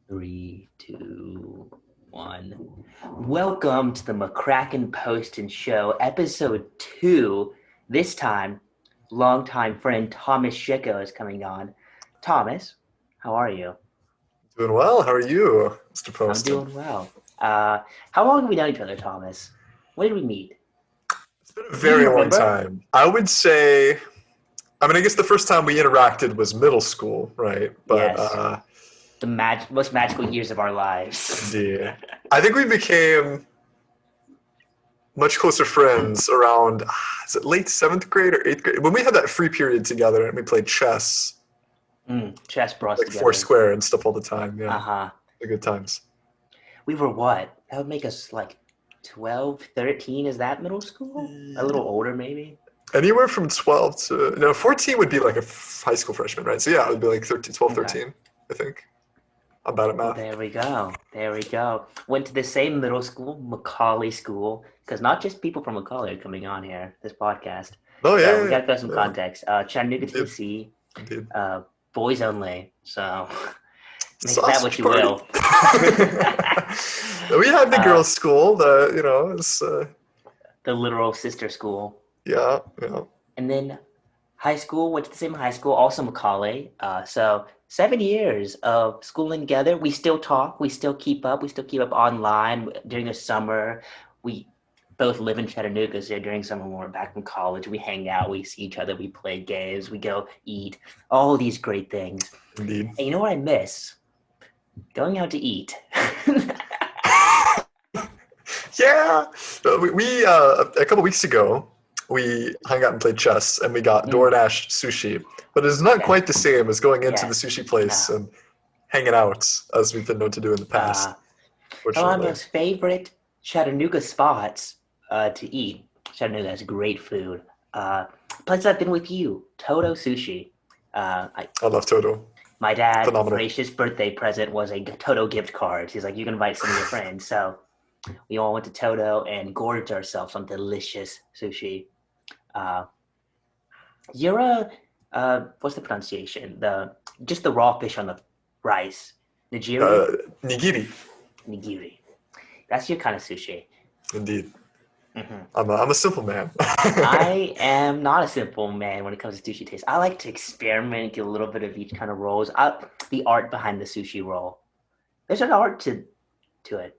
Three, two, one. Welcome to the McCracken Poston Show, episode 2. This time, longtime friend Thomas Shikoh is coming on. Thomas, how are you? Doing well. How are you, Mr. I'm Poston? doing well. How long have we known each other, Thomas? When did we meet? It's been a Do you even very long remember? time. I would say, I guess the first time we interacted was middle school, right? But Yes, the most magical years of our lives. indeed, I think we became much closer friends around, is it late seventh grade or eighth grade? When we had that free period together and we played chess, Chess brought us like together. Foursquare and stuff all the time. Yeah, Uh-huh. the good times. We were what? That would make us like 12, 13. Is that middle school? A little older, maybe? Anywhere from 12 to, 14 would be like a high school freshman, right? So yeah, it would be like 13, 12, Okay. 13, I think. I'm bad at math. There we go. There we go. Went to the same middle school, Macaulay School, because not just people from Macaulay are coming on here, this podcast. Oh, So we yeah, got to throw some yeah, yeah. context. Chattanooga, Indeed, Tennessee, indeed. boys only. So make of that what Sausage you party. will. We had the uh, girls' school. It's the literal sister school. yeah, yeah. And then high school, went to the same high school, also Macaulay. So 7 years of schooling together. We still talk. We still keep up. We still keep up online during the summer. We both live in Chattanooga, so during summer when we're back from college, we hang out, we see each other, we play games, we go eat, all these great things. Indeed. And you know what I miss? Going out to eat. Yeah. We a couple weeks ago we hung out and played chess, and we got DoorDash sushi. But it's not Okay. quite the same as going into the Yes. sushi place No. and hanging out as we've been known to do in the past. Some of my Fortunately. most favorite Chattanooga spots to eat. Chattanooga has great food. Places I've been with you, Toto Sushi. I, I love Toto. my dad, Phenomenal. gracious birthday present was a Toto gift card. He's like, you can invite some of your friends. So we all went to Toto and gorged ourselves on delicious sushi. Uh, you're what's the pronunciation? Just the raw fish on the rice. Nigiri? Nigiri. Nigiri. That's your kind of sushi. Indeed. Mm-hmm. I'm a simple man. I am not a simple man when it comes to sushi taste. I like to experiment, get a little bit of each kind of rolls. The art behind the sushi roll. There's an art to it.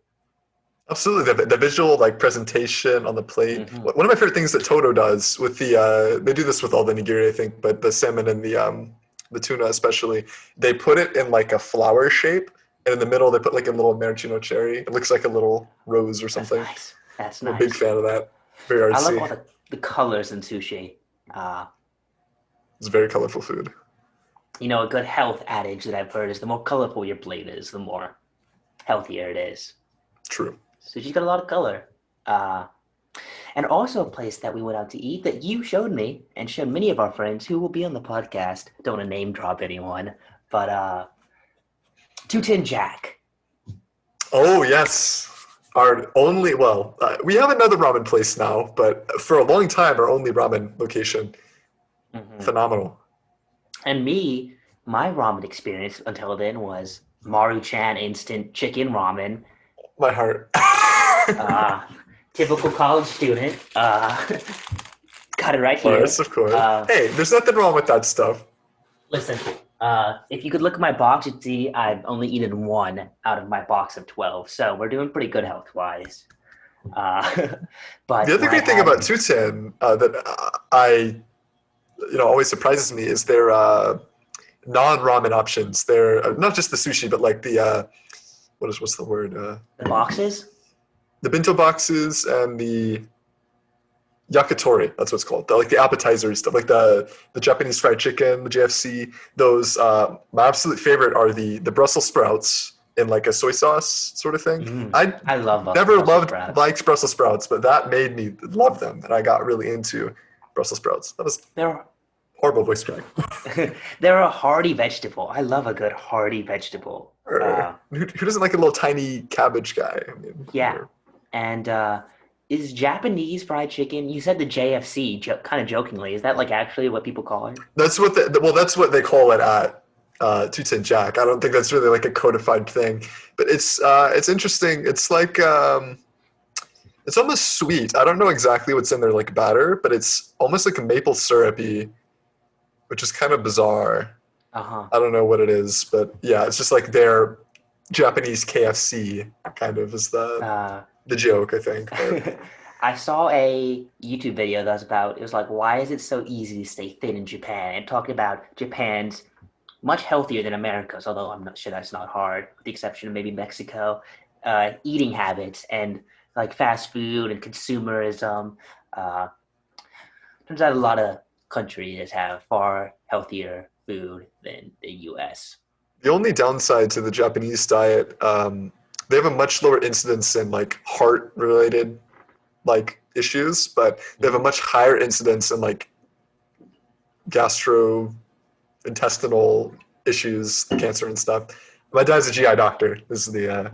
Absolutely, the visual like presentation on the plate. Mm-hmm. One of my favorite things that Toto does with they do this with all the nigiri, I think, but the salmon and the tuna especially, they put it in like a flower shape, and in the middle they put like a little maraschino cherry. It looks like a little rose or That's something. nice. That's I'm a big nice. fan of that. Very I love artsy. all the colors in sushi. It's very colorful food. A good health adage that I've heard is the more colorful your plate is, the more healthier it is. True. Sushi's got a lot of color. And also a place that we went out to eat that you showed me and showed many of our friends who will be on the podcast. Don't want to name drop anyone, but 210 Jack. Oh yes, our only we have another ramen place now, but for a long time our only ramen location. Mm-hmm. Phenomenal. And my ramen experience until then was Maruchan instant chicken ramen. My heart. Typical college student. Got it right Of here. course, of course. Hey, there's nothing wrong with that stuff. Listen, if you could look at my box, you'd see I've only eaten one out of my box of 12. So we're doing pretty good health-wise. But The other great thing about Tutin that I, always surprises me is their non-ramen options. They're not just the sushi, but like the what's the word? The boxes? The bento boxes and the yakitori. That's what it's called. Like the appetizer stuff, like the Japanese fried chicken, the JFC. Those my absolute favorite are the Brussels sprouts in like a soy sauce sort of thing. I love never Brussels liked Brussels sprouts, but that made me love them, and I got really into Brussels sprouts. That was horrible voice crack. They're a hearty vegetable. I love a good hearty vegetable. Who doesn't like a little tiny cabbage guy? I mean, yeah. And is Japanese fried chicken? You said the JFC, kind of jokingly. Is that like actually what people call it? That's what that's what they call it at two-tin jack. I don't think that's really like a codified thing, but it's interesting. It's like it's almost sweet. I don't know exactly what's in their like batter, but it's almost like a maple syrupy, which is kind of bizarre. Uh-huh. I don't know what it is, but yeah, it's just like their Japanese KFC kind of is Uh, the joke, I think. But I saw a YouTube video that was about, it was like, why is it so easy to stay thin in Japan? And talking about Japan's much healthier than America's, although I'm not sure that's not hard, with the exception of maybe Mexico, eating habits and like fast food and consumerism. Uh, Turns out a lot of countries have far healthier food than the US. the only downside to the Japanese diet, they have a much lower incidence in like heart-related like issues, but they have a Mm-hmm. much higher incidence in like gastrointestinal issues, cancer and stuff. My dad's a GI doctor. This is the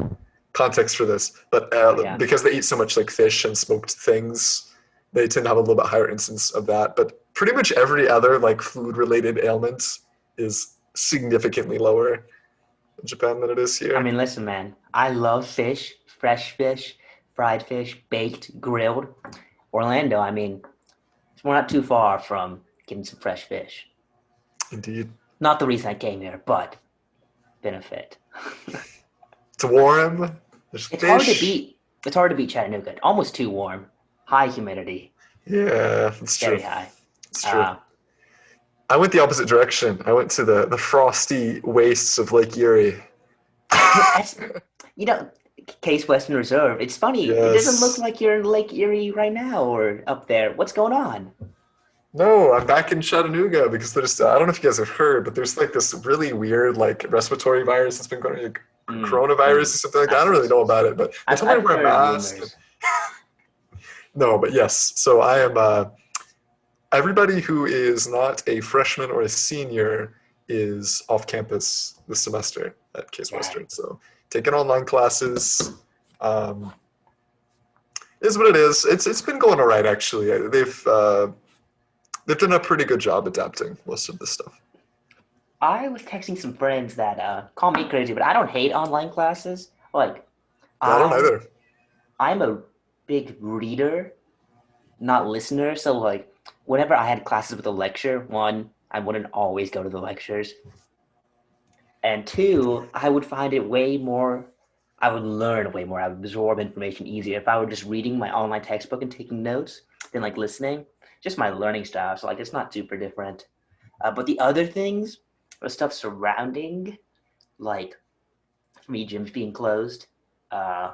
context for this, but Oh yeah. because they eat so much like fish and smoked things, they tend to have a little bit higher incidence of that. But pretty much every other like food-related ailment is significantly lower in Japan than it is I here. mean, listen, man, I love fish, fresh fish, fried fish, baked, grilled. Orlando, I mean, we're not too far from getting some fresh fish. Indeed. Not the reason I came here, but benefit. It's warm. There's It's hard to fish. beat. It's hard to beat Chattanooga. Almost too warm. High humidity. Yeah, that's true. Very high. It's true. Uh, I went the opposite direction. I went to the frosty wastes of Lake Erie. that's, you know, Case Western Reserve. It's funny. It doesn't look Yes. like you're in Lake Erie right now or up there. What's going on? No, I'm back in Chattanooga because there's, I don't know if you guys have heard, but there's like this really weird like respiratory virus that's been going on, like Mm, coronavirus or mm. something like that. I don't really know about it, but they told me to I've wear a heard mask. rumors. No, but yes. So I am, everybody who is not a freshman or a senior is off campus this semester at Case Dang. Western. So taking online classes. Um, is what it is. It's been going all right actually. They've done a pretty good job adapting most of this stuff. I was texting some friends that call me crazy, but I don't hate online classes. Like Yeah, I don't I either. I'm a big reader, not listener. So like whenever I had classes with a lecture, one, I wouldn't always go to the lectures. And two, I would find it way more I would learn way more. I would absorb information easier if I were just reading my online textbook and taking notes than like listening. Just my learning style. So like it's not super different. But the other things, the stuff surrounding, like for me, gyms being closed, uh,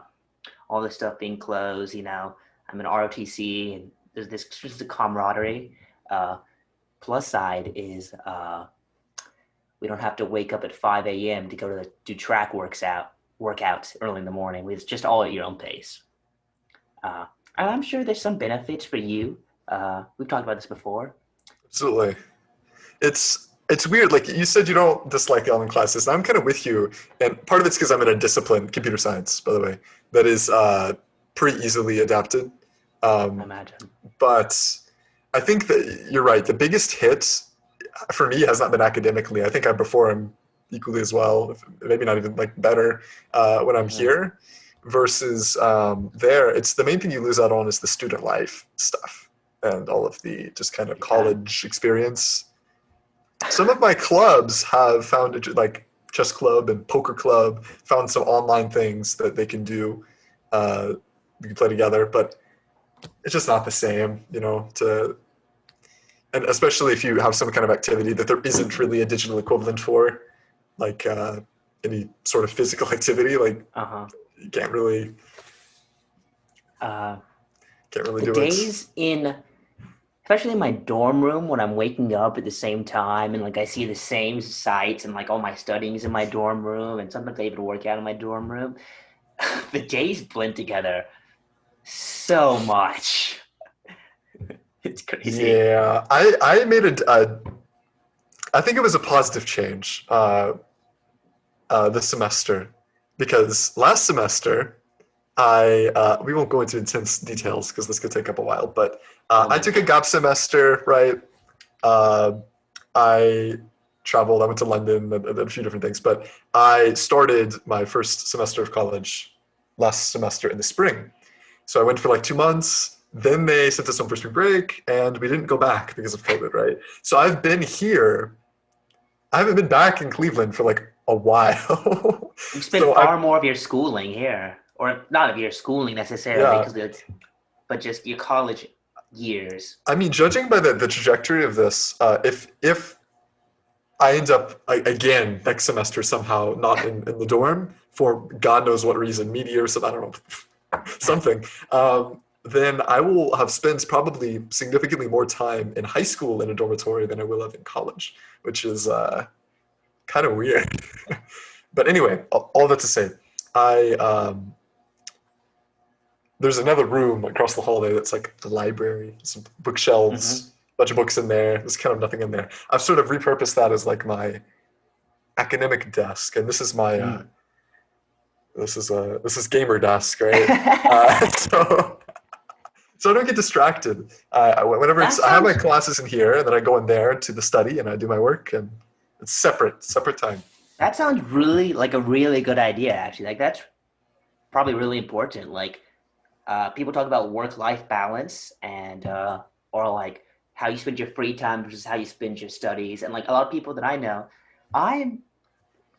all this stuff being closed. I'm an ROTC, and there's this just a camaraderie. Uh, Plus side is we don't have to wake up at 5 a.m. to go to do track workouts early in the morning. It's just all at your own pace. Uh, and I'm sure there's some benefits for you. We've talked about this before. Absolutely. It's weird. Like you said, you don't dislike the online classes. I'm kind of with you, and part of it's because I'm in a discipline, computer science, by the way, that is pretty easily adapted. I Um, imagine. but I think that you're right. The biggest hit for me has not been academically. I think I perform equally as well, maybe not even like better when I'm Mm-hmm. here. Versus there, it's the main thing you lose out on is the student life stuff and all of the just kind of Yeah. college experience. Some of my clubs have found it, like chess club and poker club, found some online things that they can do. We can play together, but it's just not the same, to and especially if you have some kind of activity that there isn't really a digital equivalent for, like any sort of physical activity, like Uh huh. you Uh, can't really the do it. days in especially in my dorm room when I'm waking up at the same time and like I see the same sights and like all my studying's in my dorm room and sometimes I even work out in my dorm room. The days blend together so much. It's crazy. Yeah, I made I think it was a positive change this semester because last semester I we won't go into intense details because this could take up a while, but Oh I my took a god. gap semester, right? Uh, I traveled. I went to London and a few different things. But I started my first semester of college last semester in the spring. So I went for like 2 months. Then they sent us home for spring break, and we didn't go back because of COVID, right? So I've been here. I haven't been back in Cleveland for like a while. You spent So I, far more of your schooling here, or not of your schooling necessarily, yeah, because but just your college years. I mean, judging by the trajectory of this, if I end up again next semester somehow not in the dorm for God knows what reason, media or something, I don't know, something, then I will have spent probably significantly more time in high school in a dormitory than I will have in college, which is kind of weird. But anyway, all that to say, I there's another room across the hallway that's like the library, some Mm-hmm. bookshelves, a bunch of books in there. There's kind of nothing in there. I've sort of repurposed that as like my academic desk, and this is my Mm. this is gamer desk, right? So so I don't get distracted. Whenever That it's I have my sounds classes in here, and then I go in there to the study and I do my work, and it's separate time. that sounds really like a really good idea, actually. Like that's probably really important. Like people talk about work-life balance and or like how you spend your free time versus how you spend your studies. And like a lot of people that I know, I'm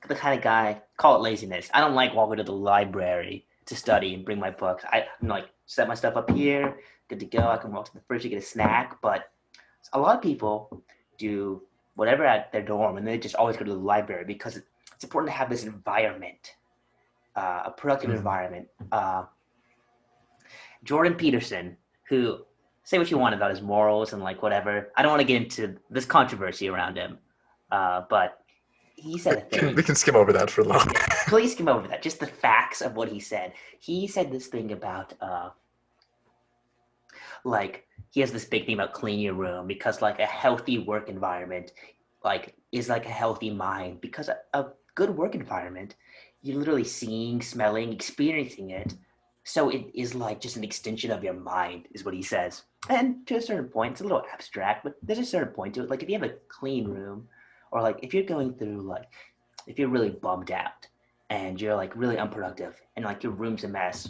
the kind of guy, call it laziness. I don't like walking to the library to study and bring my books. I'm like set my stuff up here, good to go. I can walk to the fridge to get a snack. But a lot of people do whatever at their dorm and they just always go to the library because it's important to have this environment, a productive Mm. environment. Jordan Peterson, who say what you want about his morals and like whatever. I don't want to get into this controversy around him, but he said a We thing. can skim over that for a little. Please skim over that. Just the facts of what he said. He said this thing about like he has this big thing about clean your room because like a healthy work environment like is like a healthy mind because a good work environment you're literally seeing, smelling, experiencing it. So it is like just an extension of your mind, is what he says. And to a certain point, it's a little abstract, but there's a certain point to it. Like if you have a clean room, or like if you're going through like if you're really bummed out and you're like really unproductive and like your room's a mess,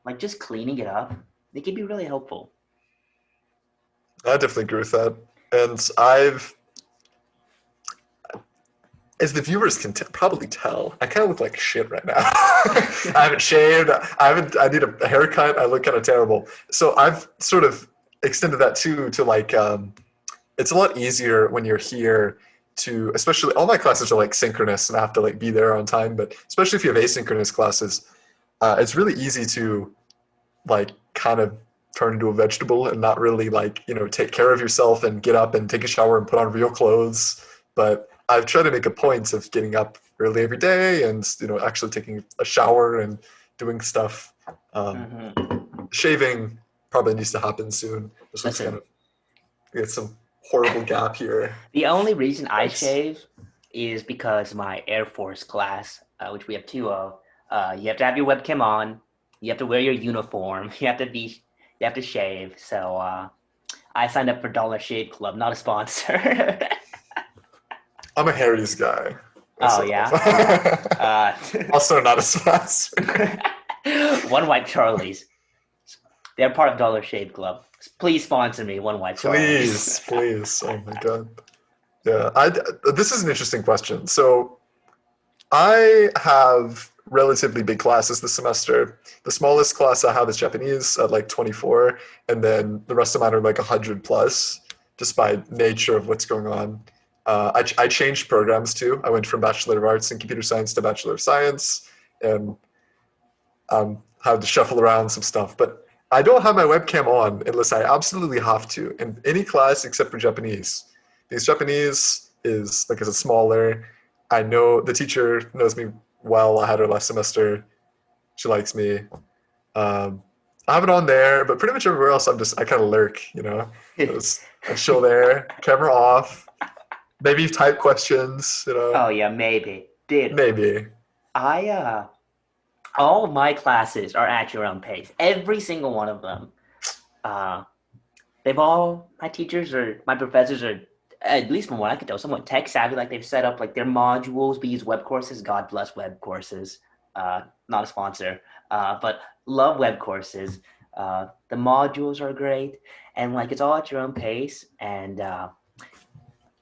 like just cleaning it up, it can be really helpful. I definitely agree with that. And I've, as the viewers can probably tell, I kind of look like shit right now. I haven't shaved. I need a haircut. I look kind of terrible. So I've sort of extended that too to like, it's a lot easier when you're here to, especially all my classes are like synchronous and I have to like be there on time. But especially if you have asynchronous classes, it's really easy to like kind of turn into a vegetable and not really like take care of yourself and get up and take a shower and put on real clothes. But I've tried to make a point of getting up early every day and actually taking a shower and doing stuff. um, Mm-hmm. Shaving probably needs to happen soon. This looks kind Listen, of, we got some horrible gap here. the only reason I Thanks. shave is because my Air Force class, which we have two of, you have to have your webcam on, you have to wear your uniform, you have to shave. So I signed up for Dollar Shave Club, not a sponsor. I'm a Harry's guy Oh myself. yeah, uh, Also not a sponsor. One White Charlie's. They're part of Dollar Shave Club. Please sponsor me, One White Charlie's. Please, please. Oh my god. Yeah, this is an interesting question. So I have relatively big classes this semester. The smallest class I have is Japanese at like 24, and then the rest of mine are like 100 plus, just by nature of what's going on. I changed programs too. I went from Bachelor of Arts in Computer Science to Bachelor of Science, and had to shuffle around some stuff. But I don't have my webcam on unless I absolutely have to in any class except for Japanese. Because Japanese is, like I said, smaller. I know the teacher knows me well. I had her last semester. She likes me. Um, I have it on there, but pretty much everywhere else, I kind of lurk. I chill there, camera off, maybe type questions. Oh yeah, maybe. Dude, Maybe. I all of my classes are at your own pace. Every single one of them. Uh they've all my teachers or my professors are at least from what I could tell, somewhat tech savvy. Like they've set up like their modules. We use web courses. God bless web courses. Not a sponsor, but love web courses. The modules are great, and like it's all at your own pace. And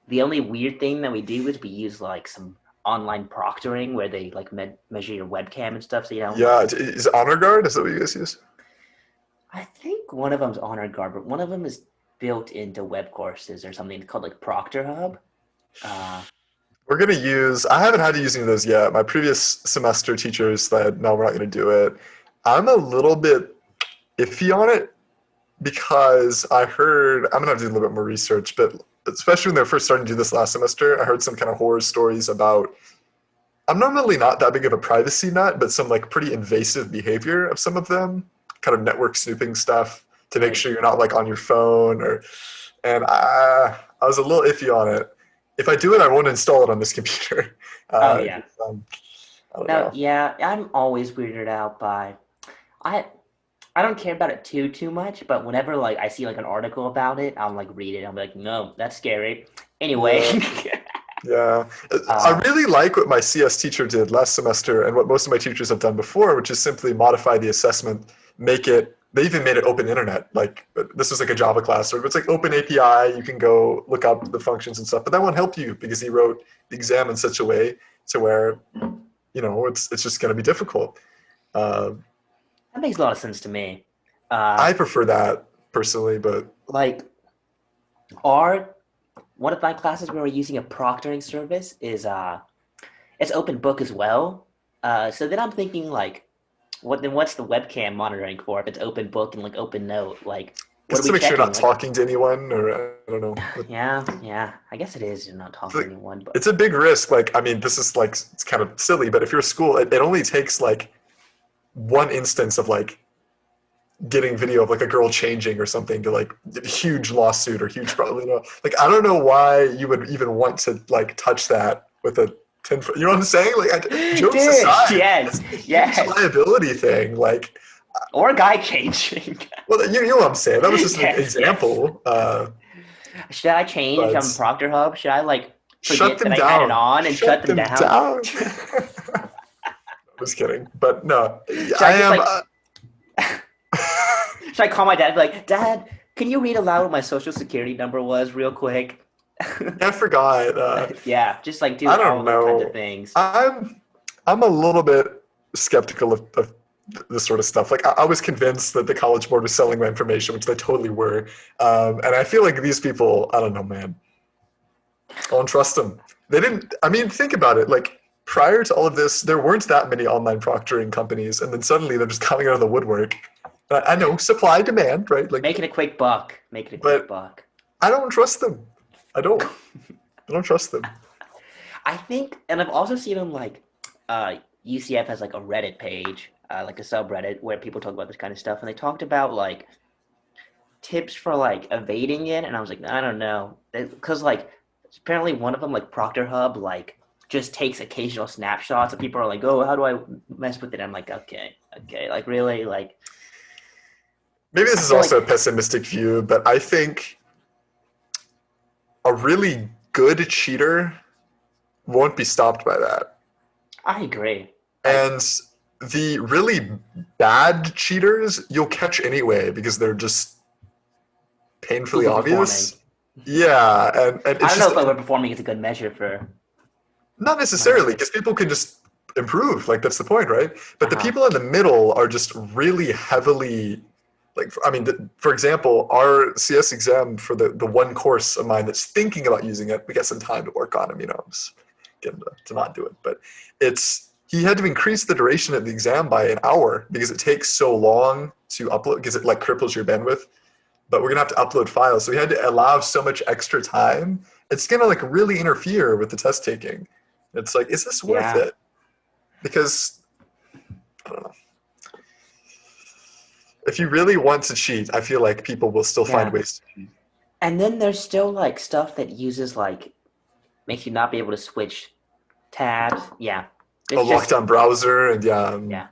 the only weird thing that we do is we use like some online proctoring where they like measure your webcam and stuff. So you know, Yeah, is it Honor Guard? Is that what you guys use? I think one of them's Honor Guard, but one of them is built into web courses or something called like Proctor Hub. Uh, We're gonna use. I haven't had to use any of those yet. My previous semester teachers said, "No, we're not gonna do it." I'm a little bit iffy on it because I heard. I'm gonna have to do a little bit more research, but especially when they were first starting to do this last semester, I heard some kind of horror stories about. I'm normally not that big of a privacy nut, but some like pretty invasive behavior of some of them, kind of network snooping stuff to make like, sure you're not like on your phone or. And I was a little iffy on it. If I do it, I won't install it on this computer. oh yeah, Um, I don't no, know. yeah. I'm always weirded out by I. I don't care about it too much, but whenever like I see like an article about it, I'll like read it. I'm like, no, that's scary. Anyway, Yeah, yeah. I uh, really like what my CS teacher did last semester and what most of my teachers have done before, which is simply modify the assessment, make it, they even made it open internet. Like this was like a Java class, or it's like open API, you can go look up the functions and stuff, but that won't help you because he wrote the exam in such a way to where, it's just going to be difficult. Uh, that makes a lot of sense to me. Uh, I prefer that personally, but like our one of my classes where we're using a proctoring service is it's open book as well. So then I'm thinking like, what's the webcam monitoring for if it's open book and like open note? Like, what just are we to make sure you're checking? not Like, talking to anyone, or I don't know. yeah. I guess it is. You're not It's talking to like anyone, but it's a big risk. Like, I mean, this is like it's kind of silly, but if you're a school, it only takes like one instance of like getting video of like a girl changing or something to like huge lawsuit or huge problem. Like I don't know why you would even want to like touch that with a 10 foot. You know what I'm saying? Like, dude, jokes aside, yes, it's a huge yes, liability thing. Like, or guy changing. well, you know what I'm saying. That was just an Yes. example. Should I change if But I'm Proctor Hub? Should I like shut forget that them I had it down. on and shut Shut them them down? down. Just kidding. But no, Should I I just am. like should I call my dad and be like, Dad, can you read aloud what my social security number was real quick? I forgot. Yeah, just like do I all don't those kinds of know. things. I'm a little bit skeptical of this sort of stuff. Like I was convinced that the College Board was selling my information, which they totally were. And I feel like these people, I don't know, man. I don't trust them. They didn't. I mean, think about it. Like prior to all of this, there weren't that many online proctoring companies, and then suddenly they're just coming out of the woodwork. I know supply demand, right? Like, Making a quick buck. Making a quick but buck. I don't trust them. I don't. I don't trust them. I think, and I've also seen them like UCF has like a Reddit page, like a subreddit where people talk about this kind of stuff, and they talked about like tips for like evading it, and I was like, I don't know, because like apparently one of them like Proctor Hub like just takes occasional snapshots, and people are like, oh, how do I mess with it? I'm like, okay, like really, like Maybe I this is feel also a like pessimistic view, but I think a really good cheater won't be stopped by that. I agree. Like And the really bad cheaters you'll catch anyway because they're just painfully overperforming. obvious. Yeah, and I it's don't know just if overperforming is a good measure for not money. necessarily because people can just improve. Like that's the point, right? Uh But the huh. people in the middle are just really heavily like I mean, for example, our CS exam for the one course of mine that's thinking about using it, we got some time to work on him. Just get him to not do it. But he had to increase the duration of the exam by an hour because it takes so long to upload because it like cripples your bandwidth. But we're gonna have to upload files, so we had to allow so much extra time. It's gonna like really interfere with the test taking. It's like, is this worth Yeah. it? Because I don't know. If you really want to cheat, I feel like people will still find Yeah. ways to cheat. And then there's still like stuff that uses like makes you not be able to switch tabs. Yeah. A It's just lockdown browser, and yeah, yeah.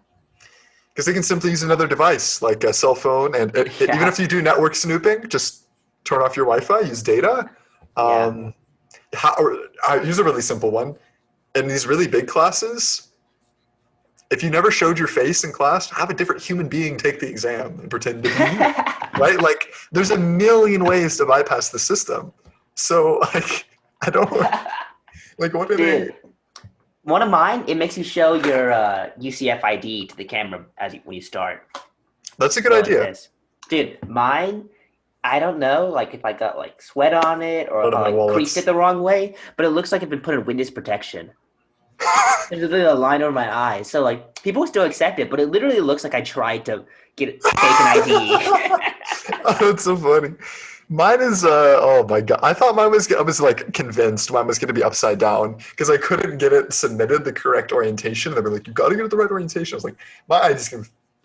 because they can simply use another device like a cell phone, and even Yeah. if you do network snooping, just turn off your Wi-Fi, use data. Yeah. Here's a really simple one. In these really big classes, if you never showed your face in class, have a different human being take the exam and pretend to be you, right? Like, there's a million ways to bypass the system. So, like, I don't like what are they? Dude, one of mine, it makes you show your UCF ID to the camera when you start. That's a good Go like idea. this. Dude, mine, I don't know, like if I got like sweat on it or Out if of I my like creased it wallets. the wrong way, but it looks like it's been put in witness protection. There's literally a line over my eye. So like people still accept it, but it literally looks like I tried to get fake an ID. Oh, that's so funny. Mine is oh my god. I thought I was like convinced mine was gonna be upside down because I couldn't get it submitted the correct orientation. They were like, you gotta get it the right orientation. I was like, my ID's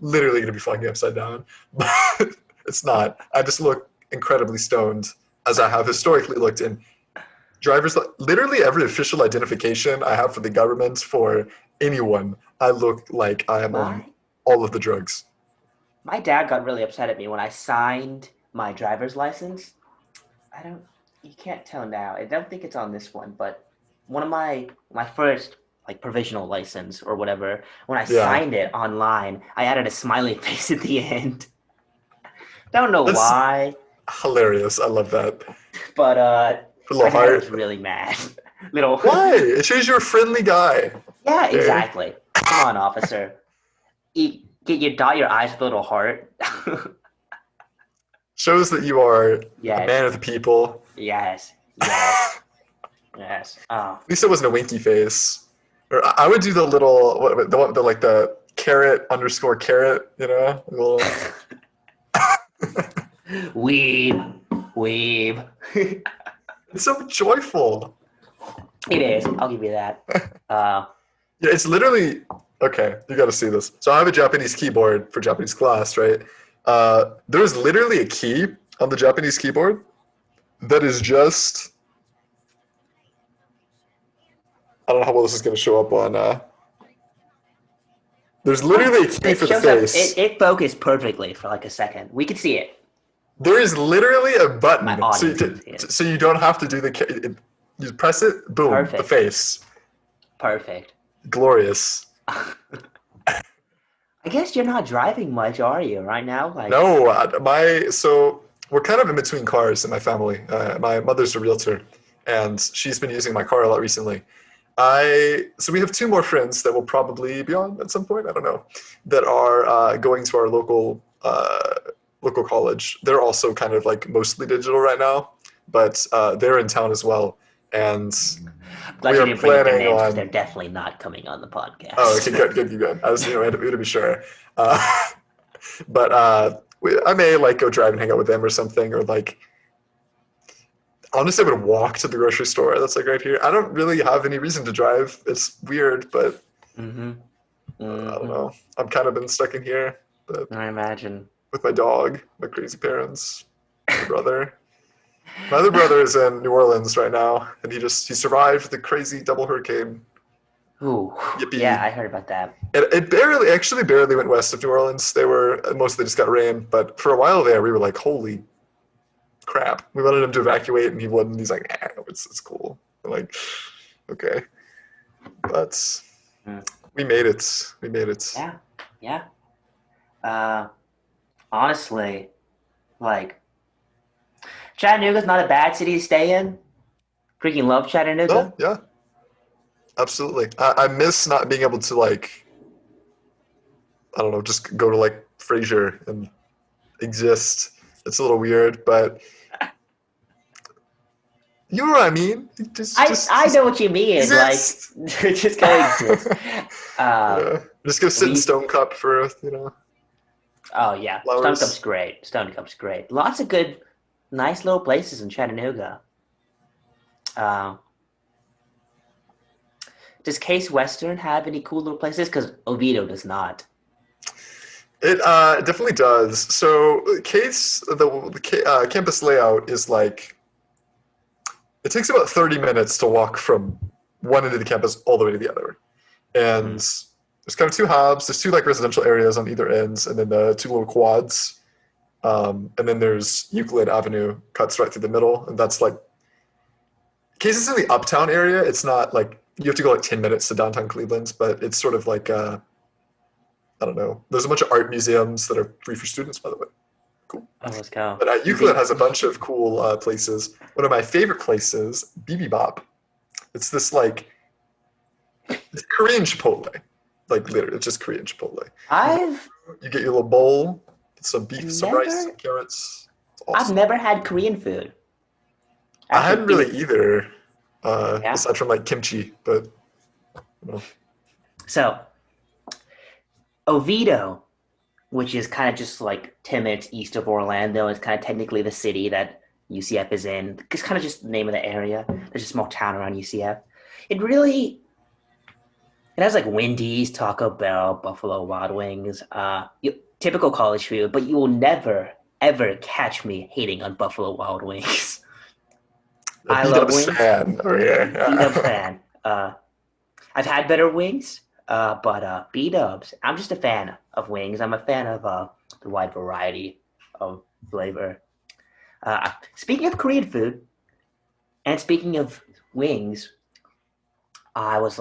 literally gonna be fucking upside down. But it's not. I just look incredibly stoned as I have historically looked in driver's literally every official identification I have for the government for anyone. I look like I am on my all of the drugs. my dad got really upset at me when I signed my driver's license. I don't you can't tell now. I don't think it's on this one, but one of my first like provisional license or whatever, when I Yeah. signed it online, I added a smiley face at the end. Don't know That's why, hilarious. I love that. but A my little dad was heart. really mad. Little Why? It shows you're a friendly guy. Yeah, Okay. exactly. Come on, officer. You dot your eyes with a little heart. Shows that you are a Yes, man of the people. yes, yes, yes. Oh, At least it wasn't a winky face. Or I would do the little, the like the carrot underscore carrot, you know? A little. weeb, weeb. It's so joyful. It is. I'll give you that. Uh, Yeah, it's literally okay. You got to see this. So I have a Japanese keyboard for Japanese class, right? There's literally a key on the Japanese keyboard that is just. I don't know how well this is going to show up on. There's literally a key it for the shows up. It, face. it focused perfectly for like a second. We could see it. There is literally a My button, audience can see it. so you don't have to do you press it, boom, the Perfect. face. Perfect. Glorious. I guess you're not driving much, are you, right now? Like, No, so we're kind of in between cars in my family. My mother's a realtor, and she's been using my car a lot recently. So we have two more friends that will probably be on at some point. I don't know, that are going to our local college. They're also kind of like mostly digital right now, but they're in town as well, and I'm we glad you are didn't bring up their planning names because they're on. definitely not coming on the Oh, podcast. okay, good, good, good. I was, to be sure. Uh, but I may like go drive and hang out with them or something, or like honestly, I would walk to the grocery store. That's like right here. I don't really have any reason to drive. It's weird, but Mm-hmm. I don't Mm-hmm. know. I've kind of been stuck in here, but I imagine. with my dog, my crazy parents, my brother. My other brother is in New Orleans right now, and he survived the crazy double hurricane. Ooh, yeah, Yippee! I heard about that. It barely, actually barely went west of New Orleans. They were mostly just got rain, but for a while there, we were like, holy crap. We wanted him to evacuate, and he wouldn't. He's like, it's cool. I'm like, okay, but Mm. we made it. We made it. Yeah, yeah. Uh, honestly, like Chattanooga's not a bad city to stay in. Freaking love No, Chattanooga. yeah, absolutely. I miss not being able to like, I don't know, just go to like Fraser and exist. It's a little weird, but you know what I mean. I know what you mean. Like, exist. just go exist. Uh, Yeah, just go sit in we. Stone Cup for Oh yeah, Stone Cup's flowers. great. Stone Cup's great. Lots of good, nice little places in Chattanooga. Uh, does Case Western have any cool little places? Because Oviedo does not. It definitely does. So, the campus layout is like it takes about 30 minutes to walk from one end of the campus all the way to the other, and Mm. there's kind of two hubs. There's two like residential areas on either ends, and then two little quads. And then there's Euclid Avenue cuts right through the middle, and that's like case it's in the uptown area. It's not like you have to go like 10 minutes to downtown Cleveland, but it's sort of like I don't know. There's a bunch of art museums that are free for students, by the way. Cool. Oh, let's go. But You Euclid think? has a bunch of cool places. One of my favorite places, BB Bop. It's this like it's Korean Chipotle, like literally, it's just Korean Chipotle. You, I've you get your little bowl, some beef, some rice, some never carrots. It's I've awesome. never had Korean food. I Actually, hadn't is really either, yeah. aside from like kimchi, but you know. So Oviedo, which is kind of just like 10 minutes east of Orlando, is kind of technically the city that UCF is in. It's kind of just the name of the area. There's a small town around UCF. It really it has like Wendy's, Taco Bell, Buffalo Wild Wings, typical college food, but you will never ever catch me hating on Buffalo Wild Wings. A I B love Dubs wings. fan over here. B Dubs Yeah. fan. I've had better wings, but B Dubs. I'm just a fan of wings. I'm a fan of the wide variety of flavor. Speaking of Korean food and speaking of wings, I was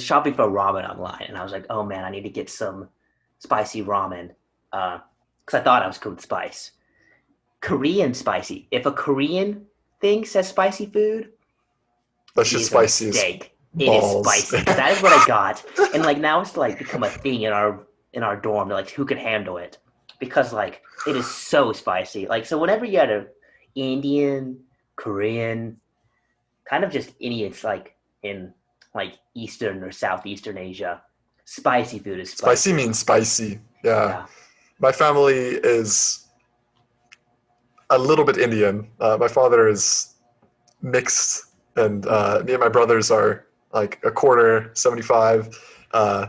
shopping for ramen online, and I was like, oh man, I need to get some spicy ramen because I thought I was good with spice. Korean spicy. If a Korean thing says spicy food, That's it just is a spicy as mistake. It is balls. spicy. That is what I got, and like now it's like become a thing in our dorm. Like who could handle it? Because like it is so spicy. Like so, whenever you had a Indian, Korean, kind of just any, it's like in like Eastern or Southeastern Asia, spicy food is Spicy spicy. means spicy. Yeah. Yeah. My family is a little bit Indian. My father is mixed, and me and my brothers are like a quarter 75.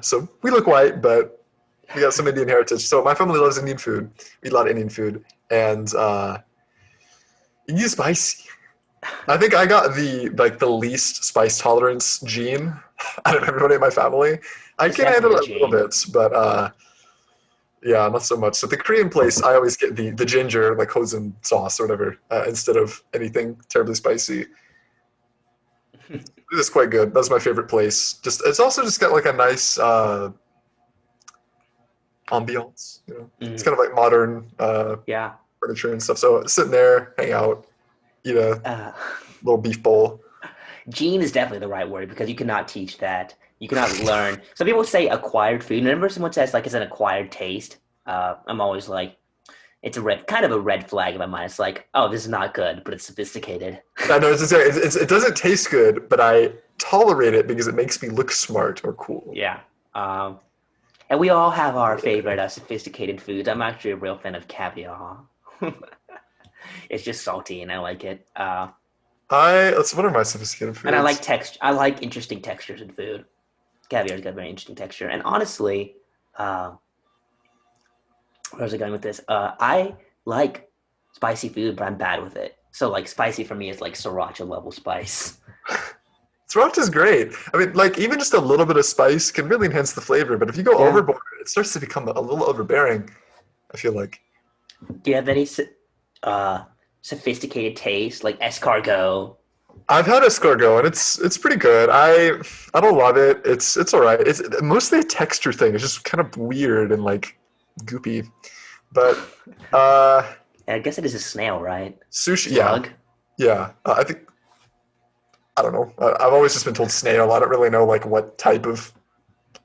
So we look white, but we got some Indian heritage. So my family loves Indian food. We eat a lot of Indian food, and it is spicy. I think I got the least spice tolerance gene out of everybody in my family. I It's can definitely handle a it a little gene. bit, but yeah, not so much. So the Korean place, I always get the ginger, like hoisin sauce or whatever, instead of anything terribly spicy. It is quite good. That's my favorite place. Just it's also just got like a nice ambiance. You know, it's Mhm. kind of like modern Yeah. furniture and stuff. So sitting there, hang out, eat a Uh, little beef bowl. gene is definitely the right word because you cannot teach that. You cannot learn. Some people say acquired food. Whenever someone says like it's an acquired taste, I'm always like, it's a kind of a red flag in my mind. It's like, oh, this is not good, but it's sophisticated. I know it doesn't taste good, but I tolerate it because it makes me look smart or cool. Yeah. Um, and we all have our favorite sophisticated foods. I'm actually a real fan of caviar. It's just salty and I like it. That's one of my sophisticated And I like foods. text. I like interesting textures in food. Caviar's got a very interesting texture. And honestly, uh, where was I going with this? I like spicy food, but I'm bad with it. So like spicy for me is like sriracha level spice. Sriracha's great. I mean, like even just a little bit of spice can really enhance the flavor. But if you go Yeah. overboard, it starts to become a little overbearing. I feel like Do you have any uh, sophisticated taste like escargot? I've had escargot and it's pretty good. I don't love it. It's all right. It's mostly a texture thing. It's just kind of weird and like goopy. But I guess it is a snail, right? sushi, yeah, Slug. yeah. I think I don't know. I've always just been told snail. I don't really know like what type of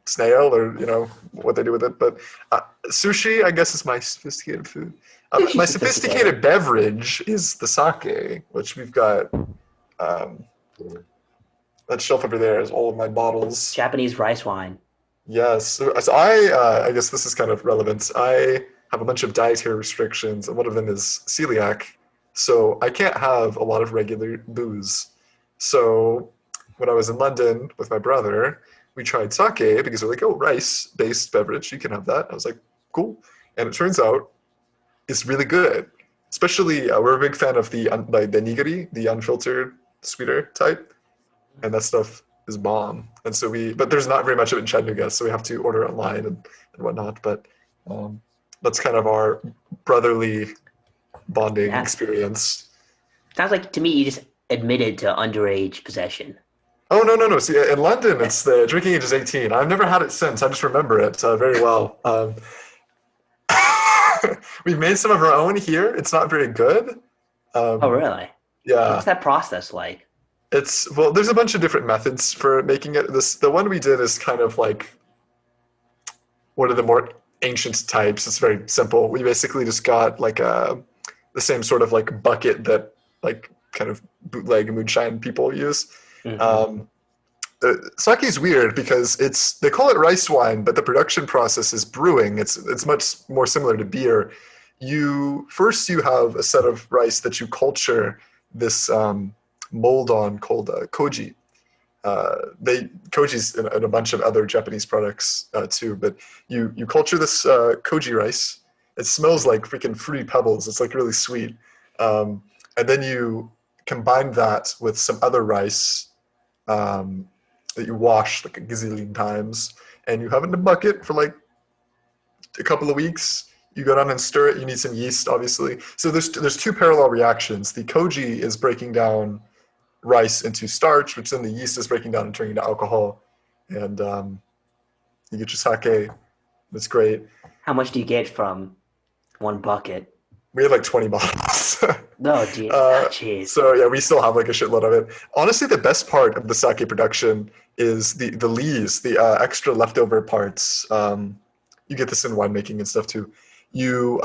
snail or what they do with it. But sushi, I guess, is my sophisticated food. Sushi's My sophisticated. sophisticated beverage is the sake, which we've got. Um, that shelf over there is all of my bottles. Japanese rice wine. Yes. So I guess this is kind of relevant. I have a bunch of dietary restrictions, and one of them is celiac. So I can't have a lot of regular booze. So when I was in London with my brother, we tried sake because we're like, oh, rice-based beverage, you can have that. I was like, cool. And it turns out it's really good. Especially, we're a big fan of like the nigiri, the unfiltered sweeter type, and that stuff is bomb. And so but there's not very much of it in Chattanooga, so we have to order online and whatnot. But um, that's kind of our brotherly bonding Yeah. experience. Sounds like to me you just admitted to underage possession. Oh no no no! See, in London, it's the drinking age is 18. I've never had it since. I just remember it very well. We've made some of our own here. It's not very good. Oh, Um, really? What's yeah, that process like? it's well. There's a bunch of different methods for making it. The one we did is kind of like one of the more ancient types. It's very simple. We basically just got like the same sort of like bucket that like kind of bootleg moonshine people use. Hmm. Um, Sake is weird because they call it rice wine, but the production process is brewing. It's much more similar to beer. You have a set of rice that you culture this mold on called koji. They koji's in a bunch of other Japanese products too, but you culture this koji rice. It smells like freaking fruity pebbles. It's like really sweet, and then you combine that with some other rice um, that you wash like a gazillion times, and you have it in a bucket for like a couple of weeks. You go down and stir it. You need some yeast, obviously. So there's two parallel reactions. The koji is breaking down rice into starch, which then the yeast is breaking down and turning into alcohol, and you get your sake. It's great. How much do you get from one bucket? We have like 20 bottles. No, geez. Ah, uh, jeez. so yeah, we still have like a shitload of it. Honestly, the best part of the sake production is the lees, the extra leftover parts. You get this in winemaking and stuff too. You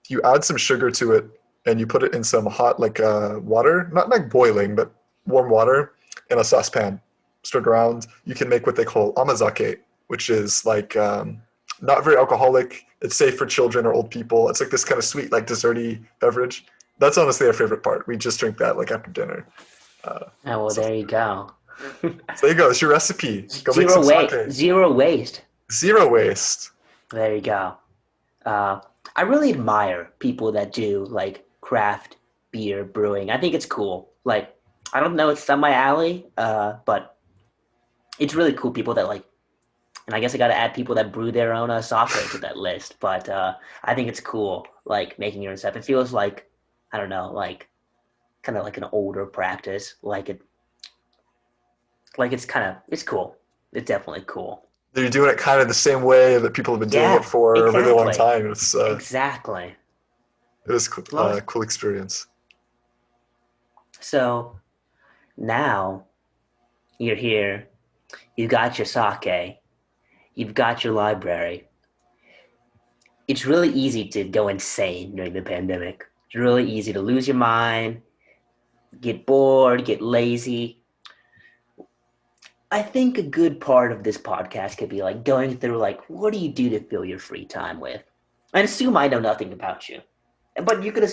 you add some sugar to it, and you put it in some hot like water, not like boiling, but warm water in a saucepan. Stir it around. You can make what they call amazake, which is like not very alcoholic. It's safe for children or old people. It's like this kind of sweet, like desserty beverage. That's honestly our favorite part. We just drink that like after dinner. Uh, Oh, well, so, there you go. so there you go. It's your recipe. Go make Zero some waste. sake. Zero waste. Zero waste. There you go. Uh, I really admire people that do like craft beer brewing. I think it's cool. Like, I don't know, it's on my alley, but it's really cool. People that like, and I guess I got to add people that brew their own sake to that list. But I think it's cool, like making your own stuff. It feels like, I don't know, like kind of like an older practice. Like it's cool. It's definitely cool. You're doing it kind of the same way that people have been doing it Yeah, for a really long exactly, time. exactly. It is A lot of, a cool experience. so now you're here. You got your sake. You've got your library. It's really easy to go insane during the pandemic. It's really easy to lose your mind, get bored, get lazy. I think a good part of this podcast could be like going through like what do you do to fill your free time with? I assume I know nothing about you, but you could,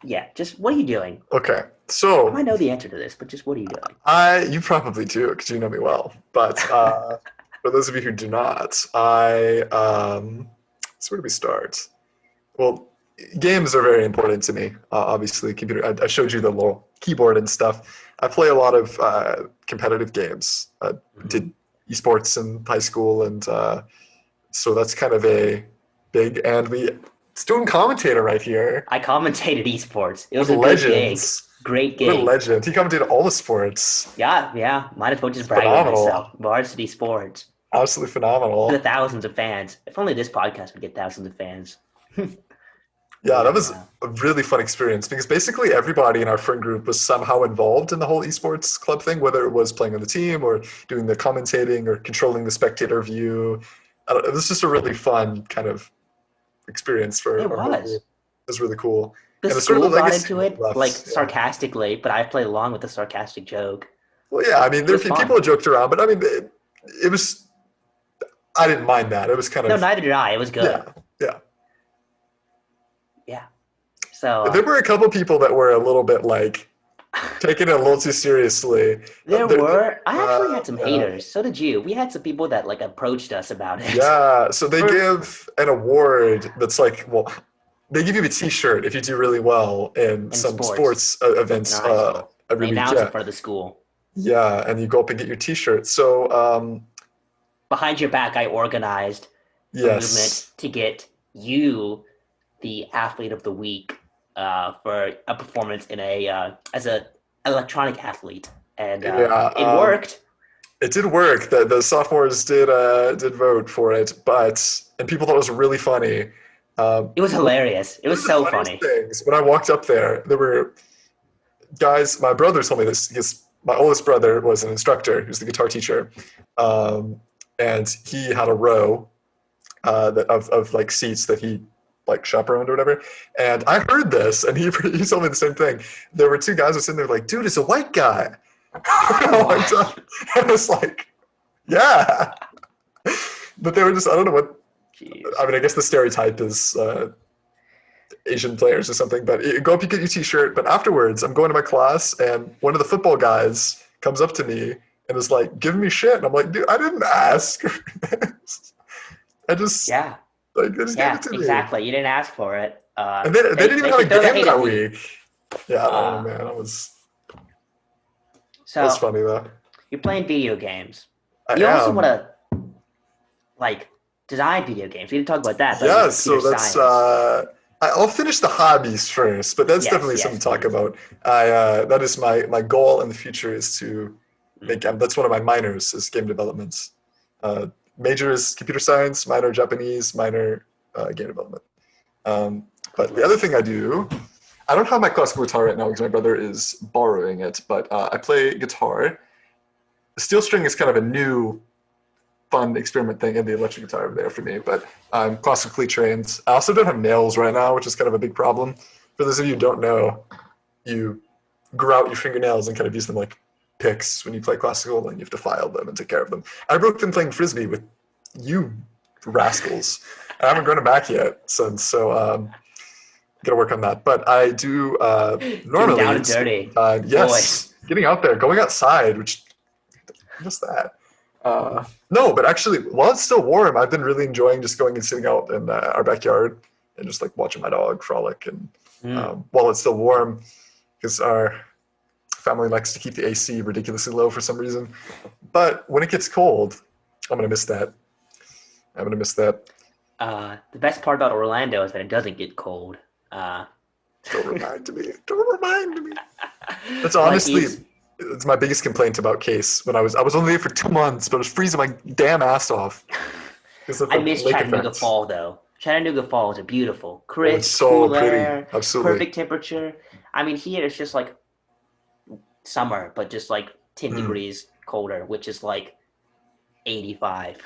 yeah. Just what are you doing? Okay, I so might know the answer to this, but just what are you doing? you probably do because you know me well. But for those of you who do not, so where do we start? Well, games are very important to me. Obviously, computer. I showed you the little keyboard and stuff. I play a lot of competitive games. I Mhm. did esports in high school, and so that's kind of a big. And we student commentator right here. I commentated esports. It was What a a good gig. legend! Great What a gig. legend! He commentated all the sports. Yeah, yeah. Might as well just It's brag about phenomenal. myself. Varsity sports. Absolutely To the phenomenal. thousands of fans. If only this podcast would get thousands of fans. Yeah, that Yeah, was yeah. a really fun experience because basically everybody in our friend group was somehow involved in the whole esports club thing, whether it was playing on the team or doing the commentating or controlling the spectator view. It was just a really fun kind of experience for It our whole group. was. It was really cool. The And it's sort of school the got legacy into we it like left. Yeah. sarcastically, but I played along with the sarcastic joke. Well, yeah, I mean, It there was fun. people joked around, but I mean, it was, I didn't mind that. It was kind No, of, neither did I. It was yeah, good. yeah. Yeah. So There were a couple people that were a little bit like, taking it a little too seriously. there were. I actually had some Yeah. haters. So did you. We had some people that like approached us about it. Yeah, so they For give an award that's like, well, they give you a T-shirt if you do really well in in some sports sports in events our high school. every They week. announced in Yeah, front of the school. yeah, and you go up and get your T-shirt. So Behind your back, I organized a movement yes, to get you the athlete of the week for a performance in a as a electronic athlete, and Yeah, it worked. it did work. The sophomores did vote for it, but and people thought it was really funny. It was hilarious. It One of was the so funniest funny. things when I walked up there were guys. My brother told me this. My oldest brother was an instructor. He was the guitar teacher, um, and he had a row of like seats that he like chaperoned or whatever. And I heard this, and he told me the same thing. There were two guys who were sitting there like, "Dude, it's a white guy." I walked What? up, and I was like, "Yeah," but they were just I don't know what. Jeez. I mean, I guess the stereotype is Asian players or something. But go up, you get your T-shirt. But afterwards, I'm going to my class, and one of the football guys comes up to me and is like, "Giving me shit," and I'm like, "Dude, I didn't ask for this. I just Yeah. like they just gave it Yeah. to me." Exactly. You didn't ask for it. And they didn't even They have a should throw the game hate that at me. week. Yeah, I don't know, Uh, man. That was so funny though. you're playing video games. I You also want am. to like design video games. We didn't talk about that, but you're Yeah, computer so that's science. I'll finish the hobbies first, but that's Yes. definitely something Yes, to talk please. about. I that is my goal in the future is to Mm. make that's one of my minors is game development. Major is computer science, minor Japanese, minor game development. But the other Lovely. thing I do, I don't have my classical guitar right now because my brother is borrowing it, but I play guitar. The steel string is kind of a new fun experiment thing in the electric guitar over there for me, but I'm classically trained. I also don't have nails right now, which is kind of a big problem. For those of you who don't know, you grow out your fingernails and kind of use them like picks when you play classical, and you have to file them and take care of them. I broke them playing frisbee with you rascals. I haven't grown it back yet since, so gotta work on that. But I do Getting down normally and spend dirty, time, boy. yes, getting out there, going outside, which just that. No, but actually, while it's still warm, I've been really enjoying just going and sitting out in our backyard and just like watching my dog frolic. And Mm. while it's still warm, because our family likes to keep the AC ridiculously low for some reason. But when it gets cold, I'm gonna miss that. I'm gonna miss that. The best part about Orlando is that it doesn't get cold. Uh, Don't remind me. Don't remind me. That's like honestly, he's it's my biggest complaint about Case. When I was only there for 2 months, but I was freezing my damn ass off because of I the miss lake Chattanooga effect. Fall though. Chattanooga Falls are beautiful, Oh, it's crisp, so cool pretty. air, Absolutely. perfect temperature. I mean, here it's just like summer, but just like 10 Mm. degrees colder, which is like 85,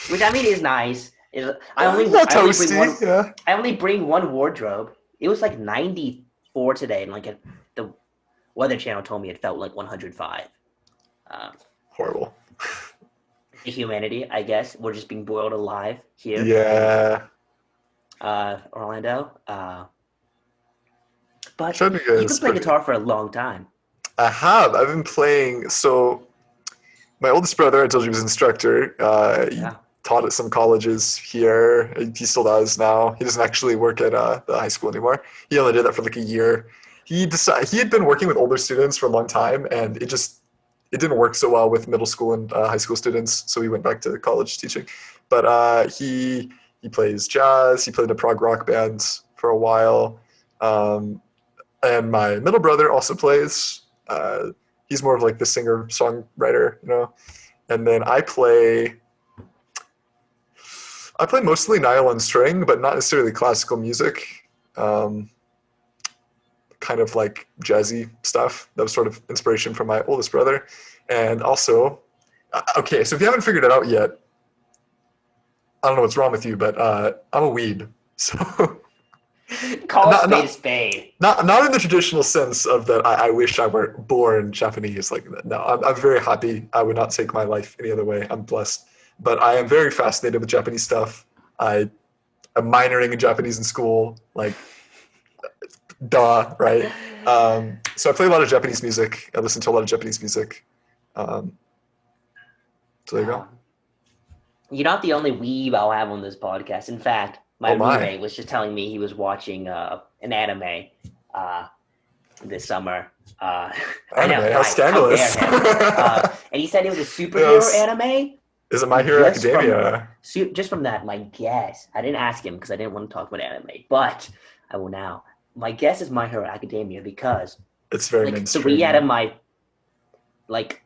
which I mean is nice. Not I only bring toasty, one yeah. I only bring one wardrobe. It was like 94 today, and the Weather Channel told me it felt like 105. Um, Horrible. the humanity, I guess, we're just being boiled alive here in Yeah. Orlando. But Chattanooga you've been is playing pretty. guitar for a long time. I have. I've been playing. So my oldest brother, I told you, was an instructor. He Yeah. taught at some colleges here. He still does now. He doesn't actually work at the high school anymore. He only did that for like a year. He had been working with older students for a long time, and it didn't work so well with middle school and high school students. So he went back to college teaching. But he plays jazz. He played in a prog rock band for a while. Um, and my middle brother also plays. He's more of like the singer songwriter, you know. And then I play mostly nylon string, but not necessarily classical music. Um, kind of like jazzy stuff. That was sort of inspiration from my oldest brother. And also, okay, so if you haven't figured it out yet, I don't know what's wrong with you, but I'm a weeb. So Call a not spade a not spade. not in the traditional sense of that I wish I were born Japanese. Like no, I'm very happy. I would not take my life any other way. I'm blessed, but I am very fascinated with Japanese stuff. I am minoring in Japanese in school. Like duh, right? So I play a lot of Japanese music. I listen to a lot of Japanese music. Um, so there you go. Um, you're not the only weeb I'll have on this podcast. In fact, my Oh my, roommate was just telling me he was watching an anime uh, this summer. I anime, know, how right? How dare scandalous. him? And he said it was a superhero Yes. anime. Is it My And Hero Academia? just from that, my guess. I didn't ask him because I didn't want to talk about anime, but I will now. My guess is My Hero Academia because It's very Like three out mainstream. of my like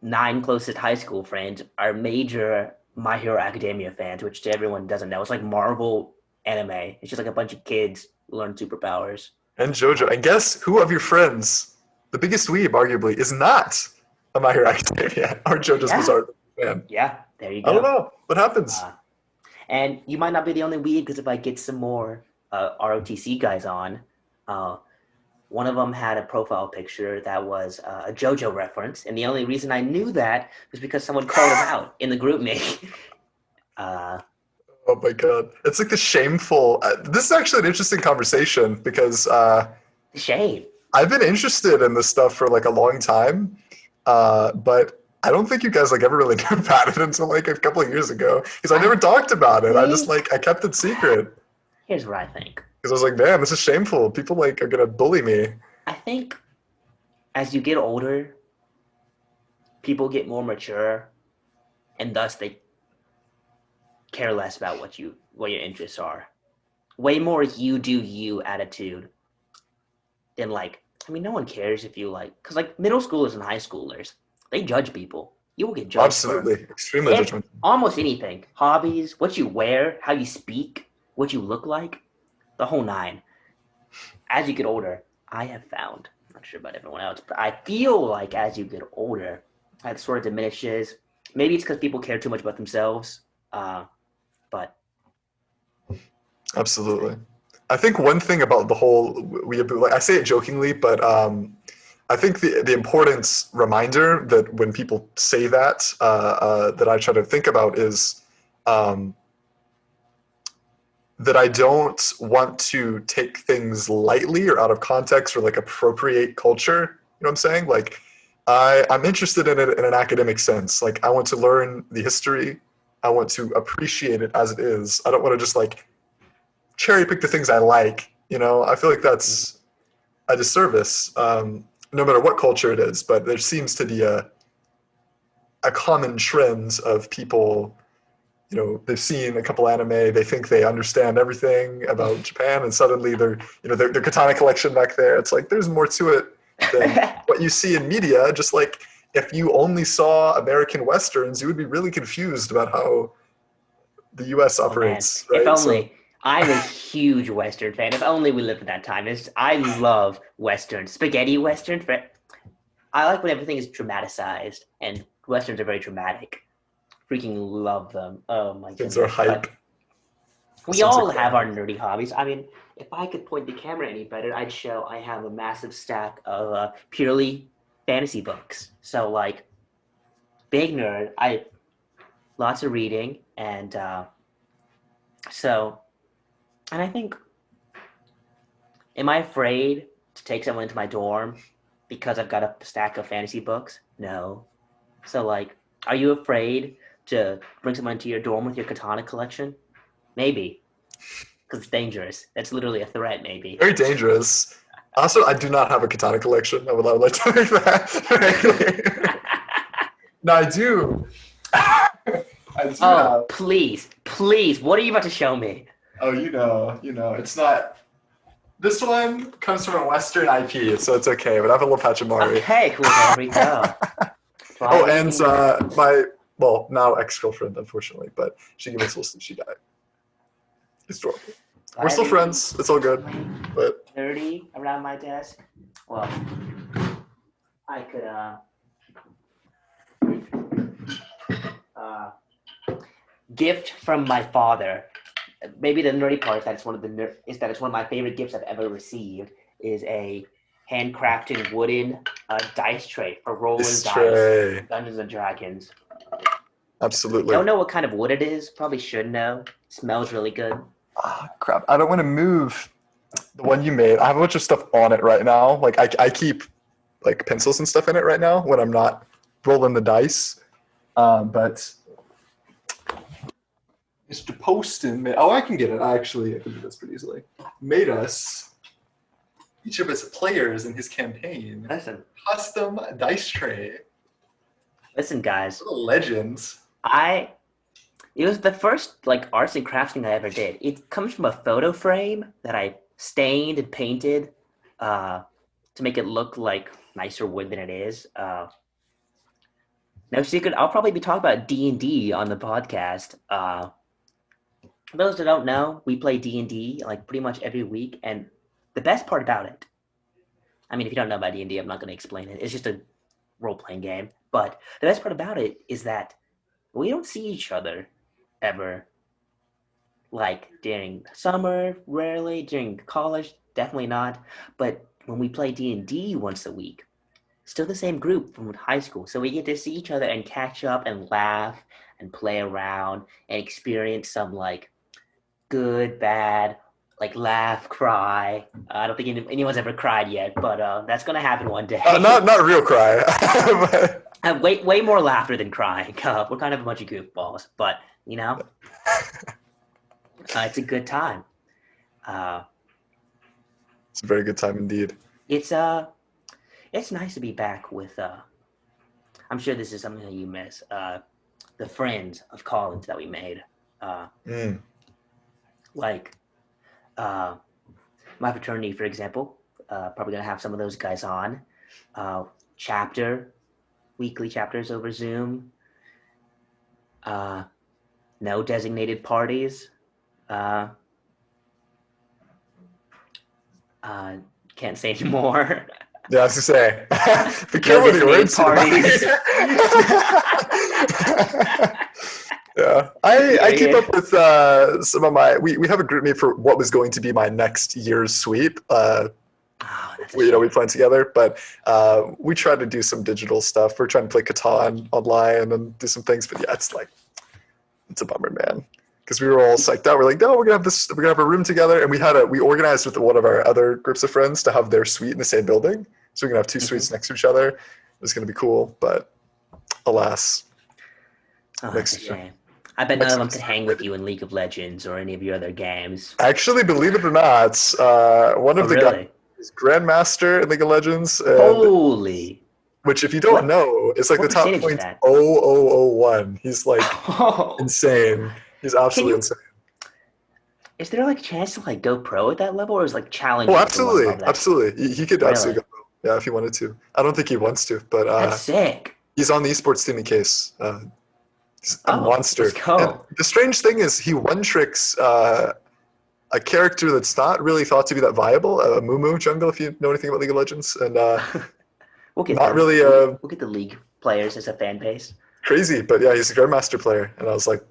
nine closest high school friends are major My Hero Academia fans, which to everyone doesn't know, it's like Marvel anime. It's just like a bunch of kids who learn superpowers. And JoJo. And guess who of your friends, the biggest weeb, arguably, is not a My Hero Academia or JoJo's Yeah, Bizarre fan? yeah. There you I don't go. know. What happens? Uh, and you might not be the only weeb because if I get some more ROTC guys on, uh, one of them had a profile picture that was a JoJo reference, and the only reason I knew that was because someone called him out in the group me. uh, Oh my god. It's like the shameful. This is actually an interesting conversation because shame. I've been interested in this stuff for like a long time, but I don't think you guys like ever really knew about it until like a couple of years ago because I never I talked about it. I just think like I kept it secret here's what I think. because I was like, man, this is shameful. People like are gonna bully me. I think as you get older, people get more mature, and thus they care less about what your interests are. Way more you do you attitude than like. I mean, no one cares if you like, because like middle schoolers and high schoolers, they judge people. You will get judged for Absolutely, extremely judgmental. almost anything. Hobbies, what you wear, how you speak, what you look like, the whole nine. As you get older, I have found, I'm not sure about everyone else, but I feel like as you get older, that sort of diminishes. Maybe it's because people care too much about themselves, but Absolutely. I think one thing about the whole weeaboo, like I say it jokingly, but I think the important reminder that when people say that that I try to think about is um, that I don't want to take things lightly or out of context or like appropriate culture. You know what I'm saying? Like I'm interested in it in an academic sense. Like I want to learn the history. I want to appreciate it as it is. I don't want to just like cherry pick the things I like. You know, I feel like that's a disservice, no matter what culture it is. But there seems to be a common trend of people. You know, they've seen a couple anime, they think they understand everything about Japan, and suddenly they're, you know, their katana collection back there. It's like there's more to it than what you see in media. Just like if you only saw American westerns, you would be really confused about how the U.S. oh man, operates, if right? So only. I'm a huge Western fan. If only we lived in that time. I love Western. Spaghetti Western. I like when everything is dramatized, and Westerns are very dramatic. Freaking love them. Oh my things are goodness. hype. But we Sounds all like have our fun. nerdy hobbies. I mean, if I could point the camera any better, I'd show I have a massive stack of purely fantasy books. So like big nerd. I lots of reading, and so and I think, am I afraid to take someone into my dorm because I've got a stack of fantasy books? No. So like, are you afraid to bring someone into your dorm with your katana collection? Maybe, because it's dangerous. That's literally a threat. Maybe. Very dangerous. Also, I do not have a katana collection. I would like to make that very clear. No, I do. I do Oh, have. please, please! What are you about to show me? Oh, you know, it's not. This one comes from a Western IP, so it's okay. But I have a little Pachimari. Okay, well there we go. Oh, Finally, and getting the my well now ex girlfriend, unfortunately, but she gave me this little sushi guy. It's adorable. We're still finally getting friends. It's all good. something But nerdy around my desk. Well, I could uh gift from my father. Maybe the nerdy part is that is that it's one of my favorite gifts I've ever received. Is a handcrafted wooden dice tray for rolling this dice, tray, Dungeons and Dragons. absolutely. Don't know what kind of wood it is. Probably should know. Smells really good. Ah, crap. I don't want to move the one you made. I have a bunch of stuff on it right now. Like I keep like pencils and stuff in it right now when I'm not rolling the dice. But Mr. Poston made, oh, I can get it. I can do this pretty easily. Made us, each of us players in his campaign, Listen, custom dice tray. listen, guys. Little legends. I It was the first like arts and crafts thing I ever did. It comes from a photo frame that I stained and painted. Uh, to make it look like nicer wood than it is. No secret, I'll probably be talking about D&D on the podcast. For those that don't know, we play D&D like pretty much every week, and the best part about it, I mean, if you don't know about D&D, I'm not going to explain it. It's just a role-playing game. But the best part about it is that we don't see each other ever. Like during summer, rarely. During college, definitely not. But when we play D&D once a week, still the same group from high school. So we get to see each other and catch up and laugh and play around and experience some like good, bad, like laugh, cry. I don't think anyone's ever cried yet, but that's gonna happen one day. Not real cry. Way more laughter than crying. We're kind of a bunch of goofballs, but you know, it's a good time. It's a very good time indeed. It's nice to be back with. I'm sure this is something that you miss. The friends of college that we made. Like my fraternity, for example, probably gonna have some of those guys on. Weekly chapters over Zoom. No designated parties. Can't say anymore. Yeah, I was to say. Be No careful with your designated words. parties. Yeah, I keep up with some of my. We have a group mate for what was going to be my next year's sweep. We plan together, but we try to do some digital stuff. We're trying to play Catan online and do some things, but yeah, it's a bummer, man. Because we were all psyched out. We're like, no, we're gonna have a room together, and we organized with one of our other groups of friends to have their suite in the same building, so we're gonna have two suites next to each other. It was gonna be cool, but alas, that's a shame. I bet none of them could hang with you in League of Legends or any of your other games. Actually, believe it or not, one of the guys is Grandmaster in League of Legends. Holy! Which, if you don't know, is like the top point 0.0001. He's like insane. He's absolutely insane. Is there like a chance to like go pro at that level, or is like challenge? Oh, absolutely. He could absolutely go pro. Yeah, if he wanted to. I don't think he wants to, but that's sick. He's on the esports team in case. He's a monster. Let's go. And the strange thing is, he one tricks a character that's not really thought to be that viable, a Mumu jungle. If you know anything about League of Legends, and we'll get the League players as a fan base. Crazy, but yeah, he's a Grandmaster player, and I was like,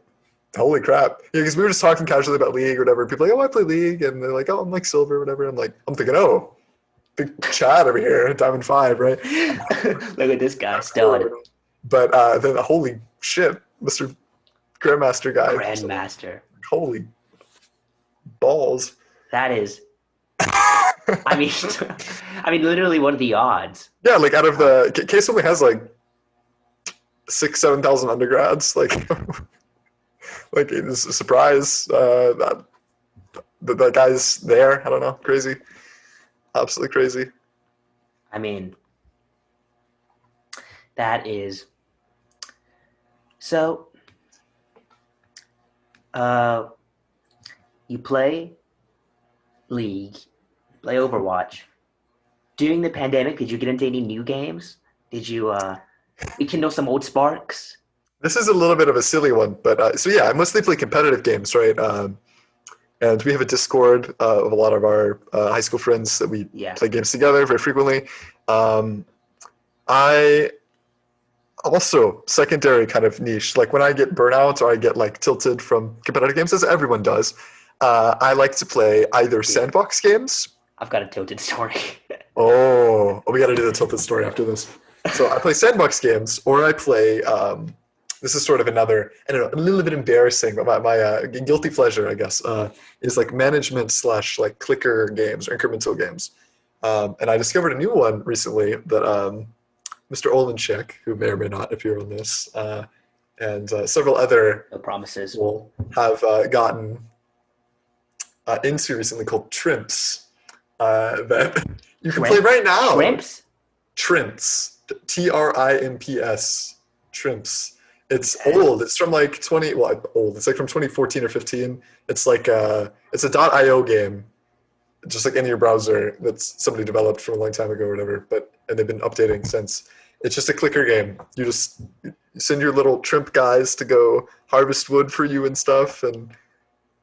holy crap. Yeah, because we were just talking casually about League or whatever. People are like, oh, I play League, and they're like, oh, I'm like Silver or whatever. I'm thinking, oh, big Chad over here, Diamond 5, right? Look at this guy, stud. But then, holy shit, Mr. Grandmaster guy. Grandmaster. Holy balls. That is... I mean, literally, what are the odds? Yeah, like out of the... Case only has like 7,000 undergrads. Like it's a surprise that guy's there. I don't know. Crazy. Absolutely crazy. I mean, that is... So, you play League, play Overwatch. During the pandemic, did you get into any new games? Did you rekindle some old sparks? This is a little bit of a silly one, but so yeah, I mostly play competitive games, right? And we have a Discord of a lot of our high school friends that we play games together very frequently. I also, secondary kind of niche, like when I get burnout or I get like tilted from competitive games, as everyone does, I like to play either sandbox games. I've got a tilted story. Oh, we got to do the tilted story after this. So I play sandbox games, or I play, this is sort of another, I don't know, a little bit embarrassing, but my guilty pleasure, I guess, is like management / like clicker games or incremental games. And I discovered a new one recently that Mr. Olenchek, who may or may not appear on this, and several other promises will have gotten into recently, called Trimps, that you can play right now. Trimps? Trimps. TRIMPS. Trimps. It's old. It's from like old. It's like from 2014 or 15. It's like it's a .io game. just like any browser that's somebody developed from a long time ago or whatever, and they've been updating since. It's just a clicker game. You send your little trimp guys to go harvest wood for you and stuff, and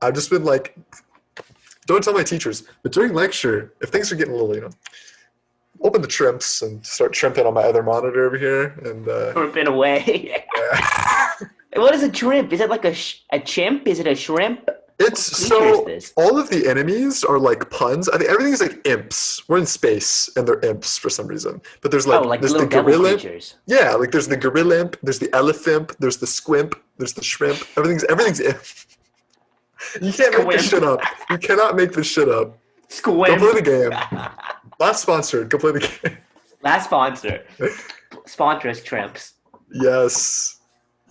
I've just been like, don't tell my teachers, but during lecture, if things are getting a little, open the trimps and start trimping on my other monitor over here, and Trimping away. yeah. What is a shrimp? Is it like a chimp? Is it a shrimp? It's so all of the enemies are like puns. I think everything's like imps. We're in space and they're imps for some reason. But there's like there's little the gorilla. creatures. Yeah, like there's the gorilla imp, there's the elephant, there's the squimp, there's the shrimp. Everything's imp. You can't make this shit up. You cannot make this shit up. Squimp. Go play the game. Last sponsor. Go play the game. Last sponsor. Sponsor us, Trimps. Yes.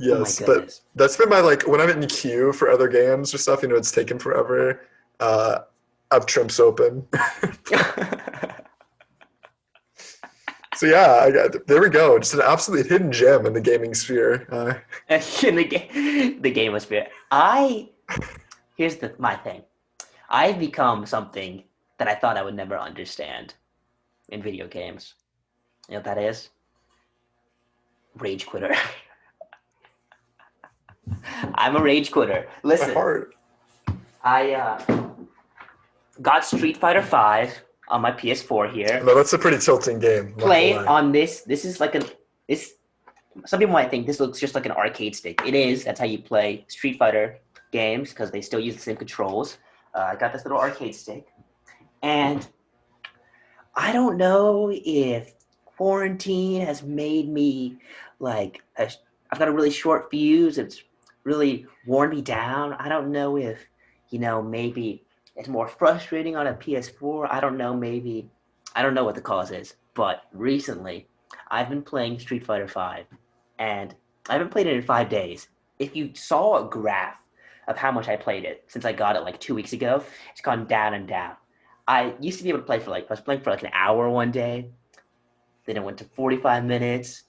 Yes, but that's been my when I'm in queue for other games or stuff, it's taken forever. I've Trimps open. So yeah, there we go. Just an absolute hidden gem in the gaming sphere. In the gaming sphere. Here's my thing. I've become something that I thought I would never understand in video games. You know what that is? Rage quitter. I'm a rage quitter. Listen, I got Street Fighter V on my PS4 here. No, that's a pretty tilting game. Play on this. This is like some people might think this looks just like an arcade stick. It is. That's how you play Street Fighter games because they still use the same controls. I got this little arcade stick, and I don't know if quarantine has made me I've got a really short fuse. It's really worn me down. I don't know if, maybe it's more frustrating on a PS4. I don't know what the cause is. But recently, I've been playing Street Fighter V, and I haven't played it in 5 days. If you saw a graph of how much I played it since I got it 2 weeks ago, it's gone down and down. I used to be able to play I was playing for an hour one day. Then it went to 45 minutes.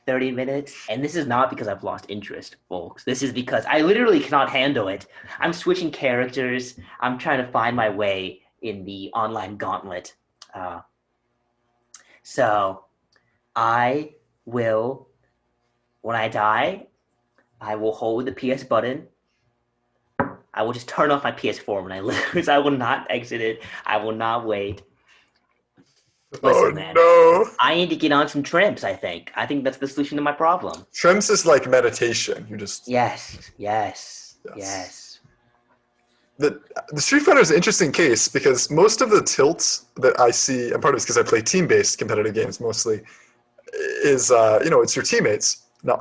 30 minutes, and this is not because I've lost interest, folks. This is because I literally cannot handle it. I'm switching characters. I'm trying to find my way in the online gauntlet. So I will, when I die, I will hold the PS button. I will just turn off my PS4 when I lose. I will not exit it. I will not wait. Listen, man. No. I need to get on some Trimps, I think. I think that's the solution to my problem. Trimps is like meditation. You just... Yes. The Street Fighter is an interesting case because most of the tilts that I see, and part of it's because I play team-based competitive games mostly, is, it's your teammates. Now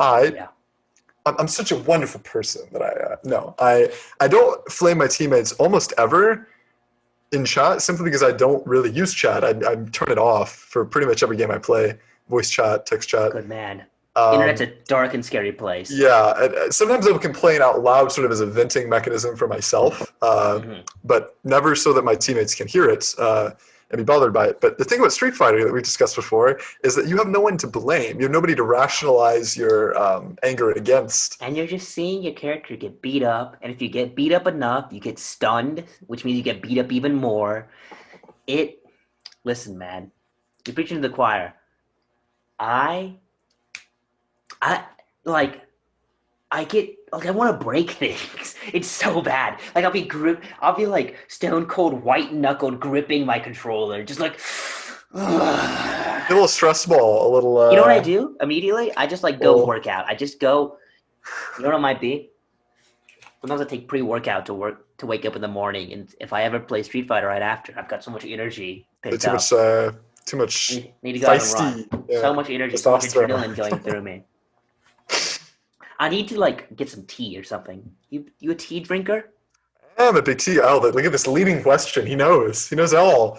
I'm such a wonderful person that I don't flame my teammates almost ever in chat, simply because I don't really use chat. I turn it off for pretty much every game I play. Voice chat, text chat. Good man. Internet's a dark and scary place. Yeah. Sometimes I'll complain out loud sort of as a venting mechanism for myself, but never so that my teammates can hear it and be bothered by it. But the thing about Street Fighter that we discussed before is that you have no one to blame. You have nobody to rationalize your anger against. And you're just seeing your character get beat up. And if you get beat up enough, you get stunned, which means you get beat up even more. Listen, man, you're preaching to the choir. I want to break things. It's so bad. I'll be stone cold white knuckled gripping my controller, just a little stress ball, a little. You know what I do immediately? I just go work out. I just go. You know what it might be? Sometimes I take pre-workout to wake up in the morning, and if I ever play Street Fighter right after, I've got so much energy. Too much. Need to go out and run. Yeah. So much energy, so much adrenaline going through me. I need to get some tea or something. You a tea drinker? I'm a big tea guy. Look at this leading question. He knows it all.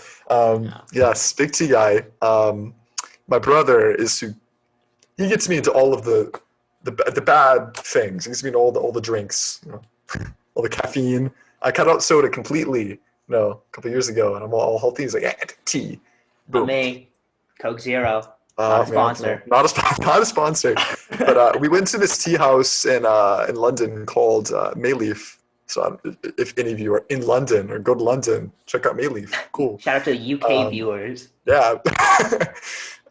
Yes, big tea guy. My brother he gets me into all of the bad things. He gets me into all the drinks, all the caffeine. I cut out soda completely, a couple of years ago, and I'm all healthy. He's like, tea. Boom. Me, Coke Zero. Not a sponsor. Not a sponsor. But we went to this tea house in London called Mayleaf So if any of you are in London or go to London, check out Mayleaf. Cool. Shout out to UK Um, viewers. yeah.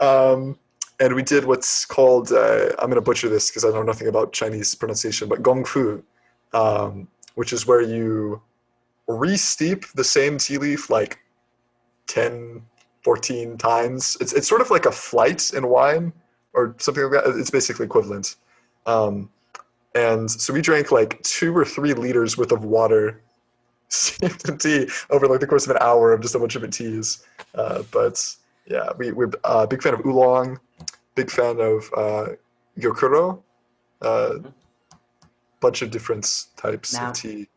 um, and we did what's called, I'm going to butcher this because I know nothing about Chinese pronunciation, but gong fu, which is where you re-steep the same tea leaf like 10, 14 times. It's sort of like a flight in wine or something like that. It's basically equivalent. Um, and so we drank like 2 or 3 liters worth of water steeped in tea over like the course of an hour of just a bunch of teas. But yeah, we're a big fan of oolong, big fan of gyokuro, Mhm. bunch of different types of Now, tea.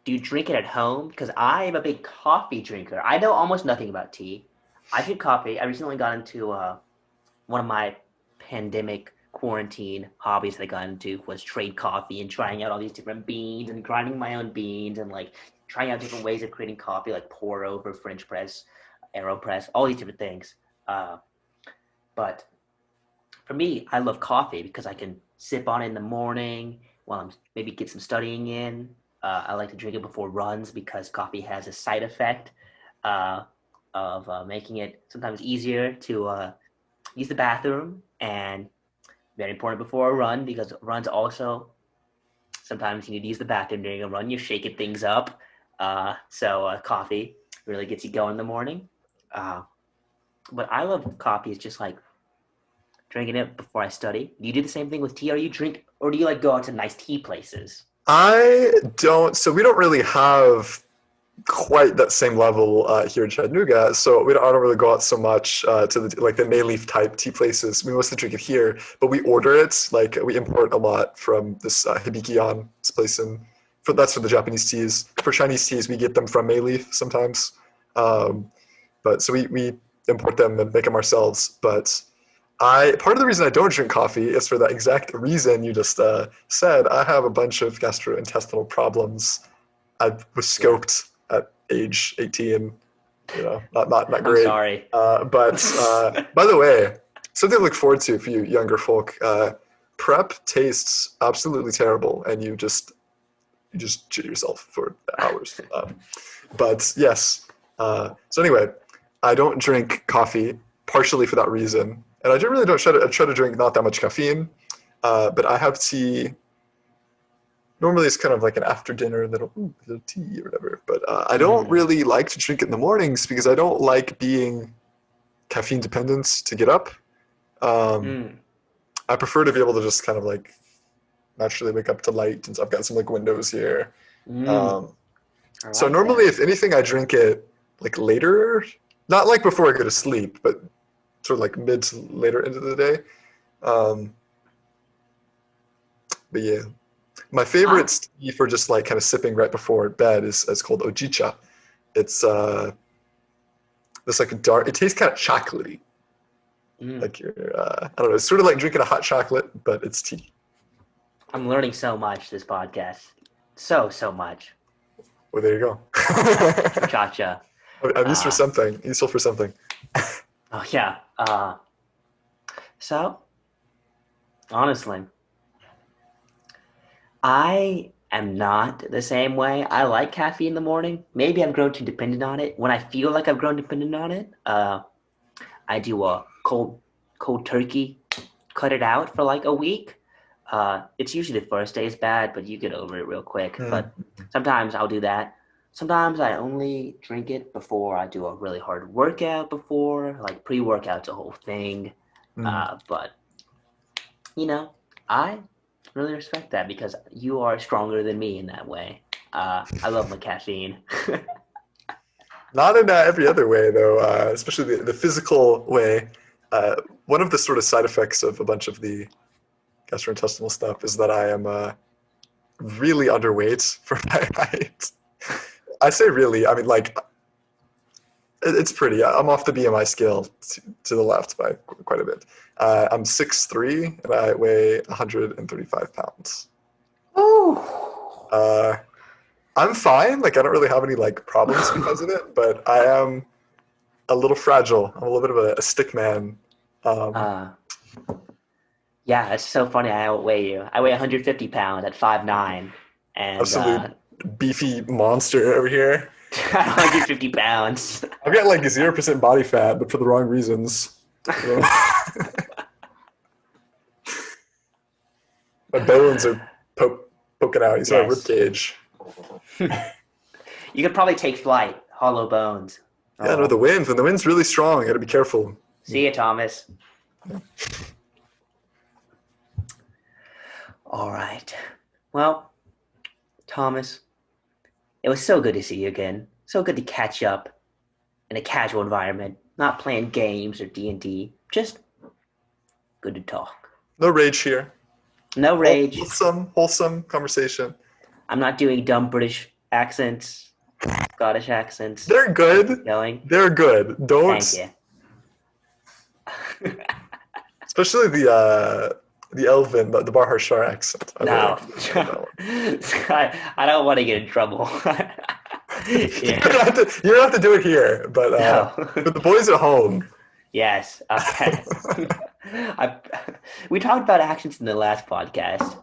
do you drink it at home? Because I am a big coffee drinker. I know almost nothing about tea. I drink coffee. I recently got into one of my pandemic quarantine hobbies that I got into was trade coffee and trying out all these different beans and grinding my own beans and like trying out different ways of creating coffee, like pour over, French press, AeroPress, all these different things. Uh, but for me, I love coffee because I can sip on it in the morning while I'm maybe get some studying in. I like to drink it before runs because coffee has a side effect uh, of making it sometimes easier to use the bathroom, and very important before a run because runs also sometimes you need to use the bathroom during a run. You're shaking things up, so coffee really gets you going in the morning. Uh, but I love coffee. It's just like drinking it before I study. Do you do the same thing with tea? Or you drink, or do you like go out to nice tea places? I don't, so we don't really have quite that same level here in Chattanooga. So I don't really go out so much to the like the Mayleaf type tea places. We mostly drink it here, but we order it. Like we import a lot from this Hibikion, this place that's for the Japanese teas. For Chinese teas, we get them from Mayleaf sometimes. Um, but so we import them and make them ourselves. But I part of the reason I don't drink coffee is for that exact reason you just said. I have a bunch of gastrointestinal problems. I was Yeah, scoped at age 18. Not I'm great. sorry. But by the way, something to look forward to for you younger folk. Prep tastes absolutely terrible, and you just shit yourself for hours. But yes. So anyway, I don't drink coffee partially for that reason, and I really don't try to drink not that much caffeine. But I have tea. Normally, it's kind of like an after dinner little tea or whatever. But I don't Mm, really like to drink it in the mornings because I don't like being caffeine dependent to get up. Um, mm, I prefer to be able to just kind of like naturally wake up to light, and so I've got some like windows here. mm. Um, I so like normally, that. if anything, I drink it like later, not like before I go to sleep, but sort of like mid to later into the day. Um, but yeah, my I'm favorite tea for just like kind of sipping right before bed is called ojicha. It's this like a dark. It tastes kind of chocolatey. mm, Like you're I don't know. It's sort of like drinking a hot chocolate, but it's tea. I'm learning so much this podcast. So much. Well, there you go. Muchacha. I'm used for Uh, something. Useful for something. oh yeah. So honestly, I am not the same way. I like caffeine in the morning. Maybe I've grown too dependent on it. When I feel like I've grown dependent on it, I do a cold turkey, cut it out for like a week. It's usually the first day is bad, but you get over it real quick. Mm. But sometimes I'll do that. Sometimes I only drink it before I do a really hard workout before, like pre-workout's a whole thing. Mm. But I really respect that because you are stronger than me in that way. I love my caffeine. Not in every other way, though, especially the physical way. Uh, One of the sort of side effects of a bunch of the gastrointestinal stuff is that I am really underweight for my height. I say really, I mean, like, it's pretty. I'm off the BMI scale to the left by quite a bit. I'm 6'3", and I weigh 135 pounds. Ooh. Uh, I'm fine. Like, I don't really have any, like, problems because of it, but I am a little fragile. I'm a little bit of a stick man. Um, uh, yeah, it's so funny. I outweigh you. I weigh 150 pounds at 5'9", and absolute beefy monster over here. 150 pounds. I've got like 0% body fat, but for the wrong reasons. My bones are poking out. You saw my rib Yes. cage. You could probably take flight. Hollow bones. Yeah, no, Oh. the wind. When the wind's really strong, you got to be careful. See you, Thomas. All right. Well, Thomas, it was so good to see you again. So good to catch up in a casual environment, not playing games or D&D. Just good to talk. No rage here. No rage. Wholesome conversation. I'm not doing dumb British accents, Scottish accents. They're good. Going. They're good. Thank Don't. you. Especially the Elven, the Bar Harshar accent. I really No. like that one. I don't want to get in trouble. You Yeah. don't have to do it here, but No. for the boys at home. Yes. Okay. We talked about accents in the last podcast,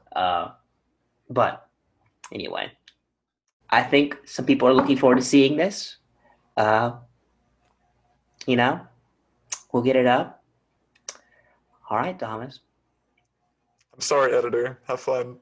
but anyway, I think some people are looking forward to seeing this. Uh, you know, we'll get it up. All right, Thomas. I'm sorry, editor. Have fun.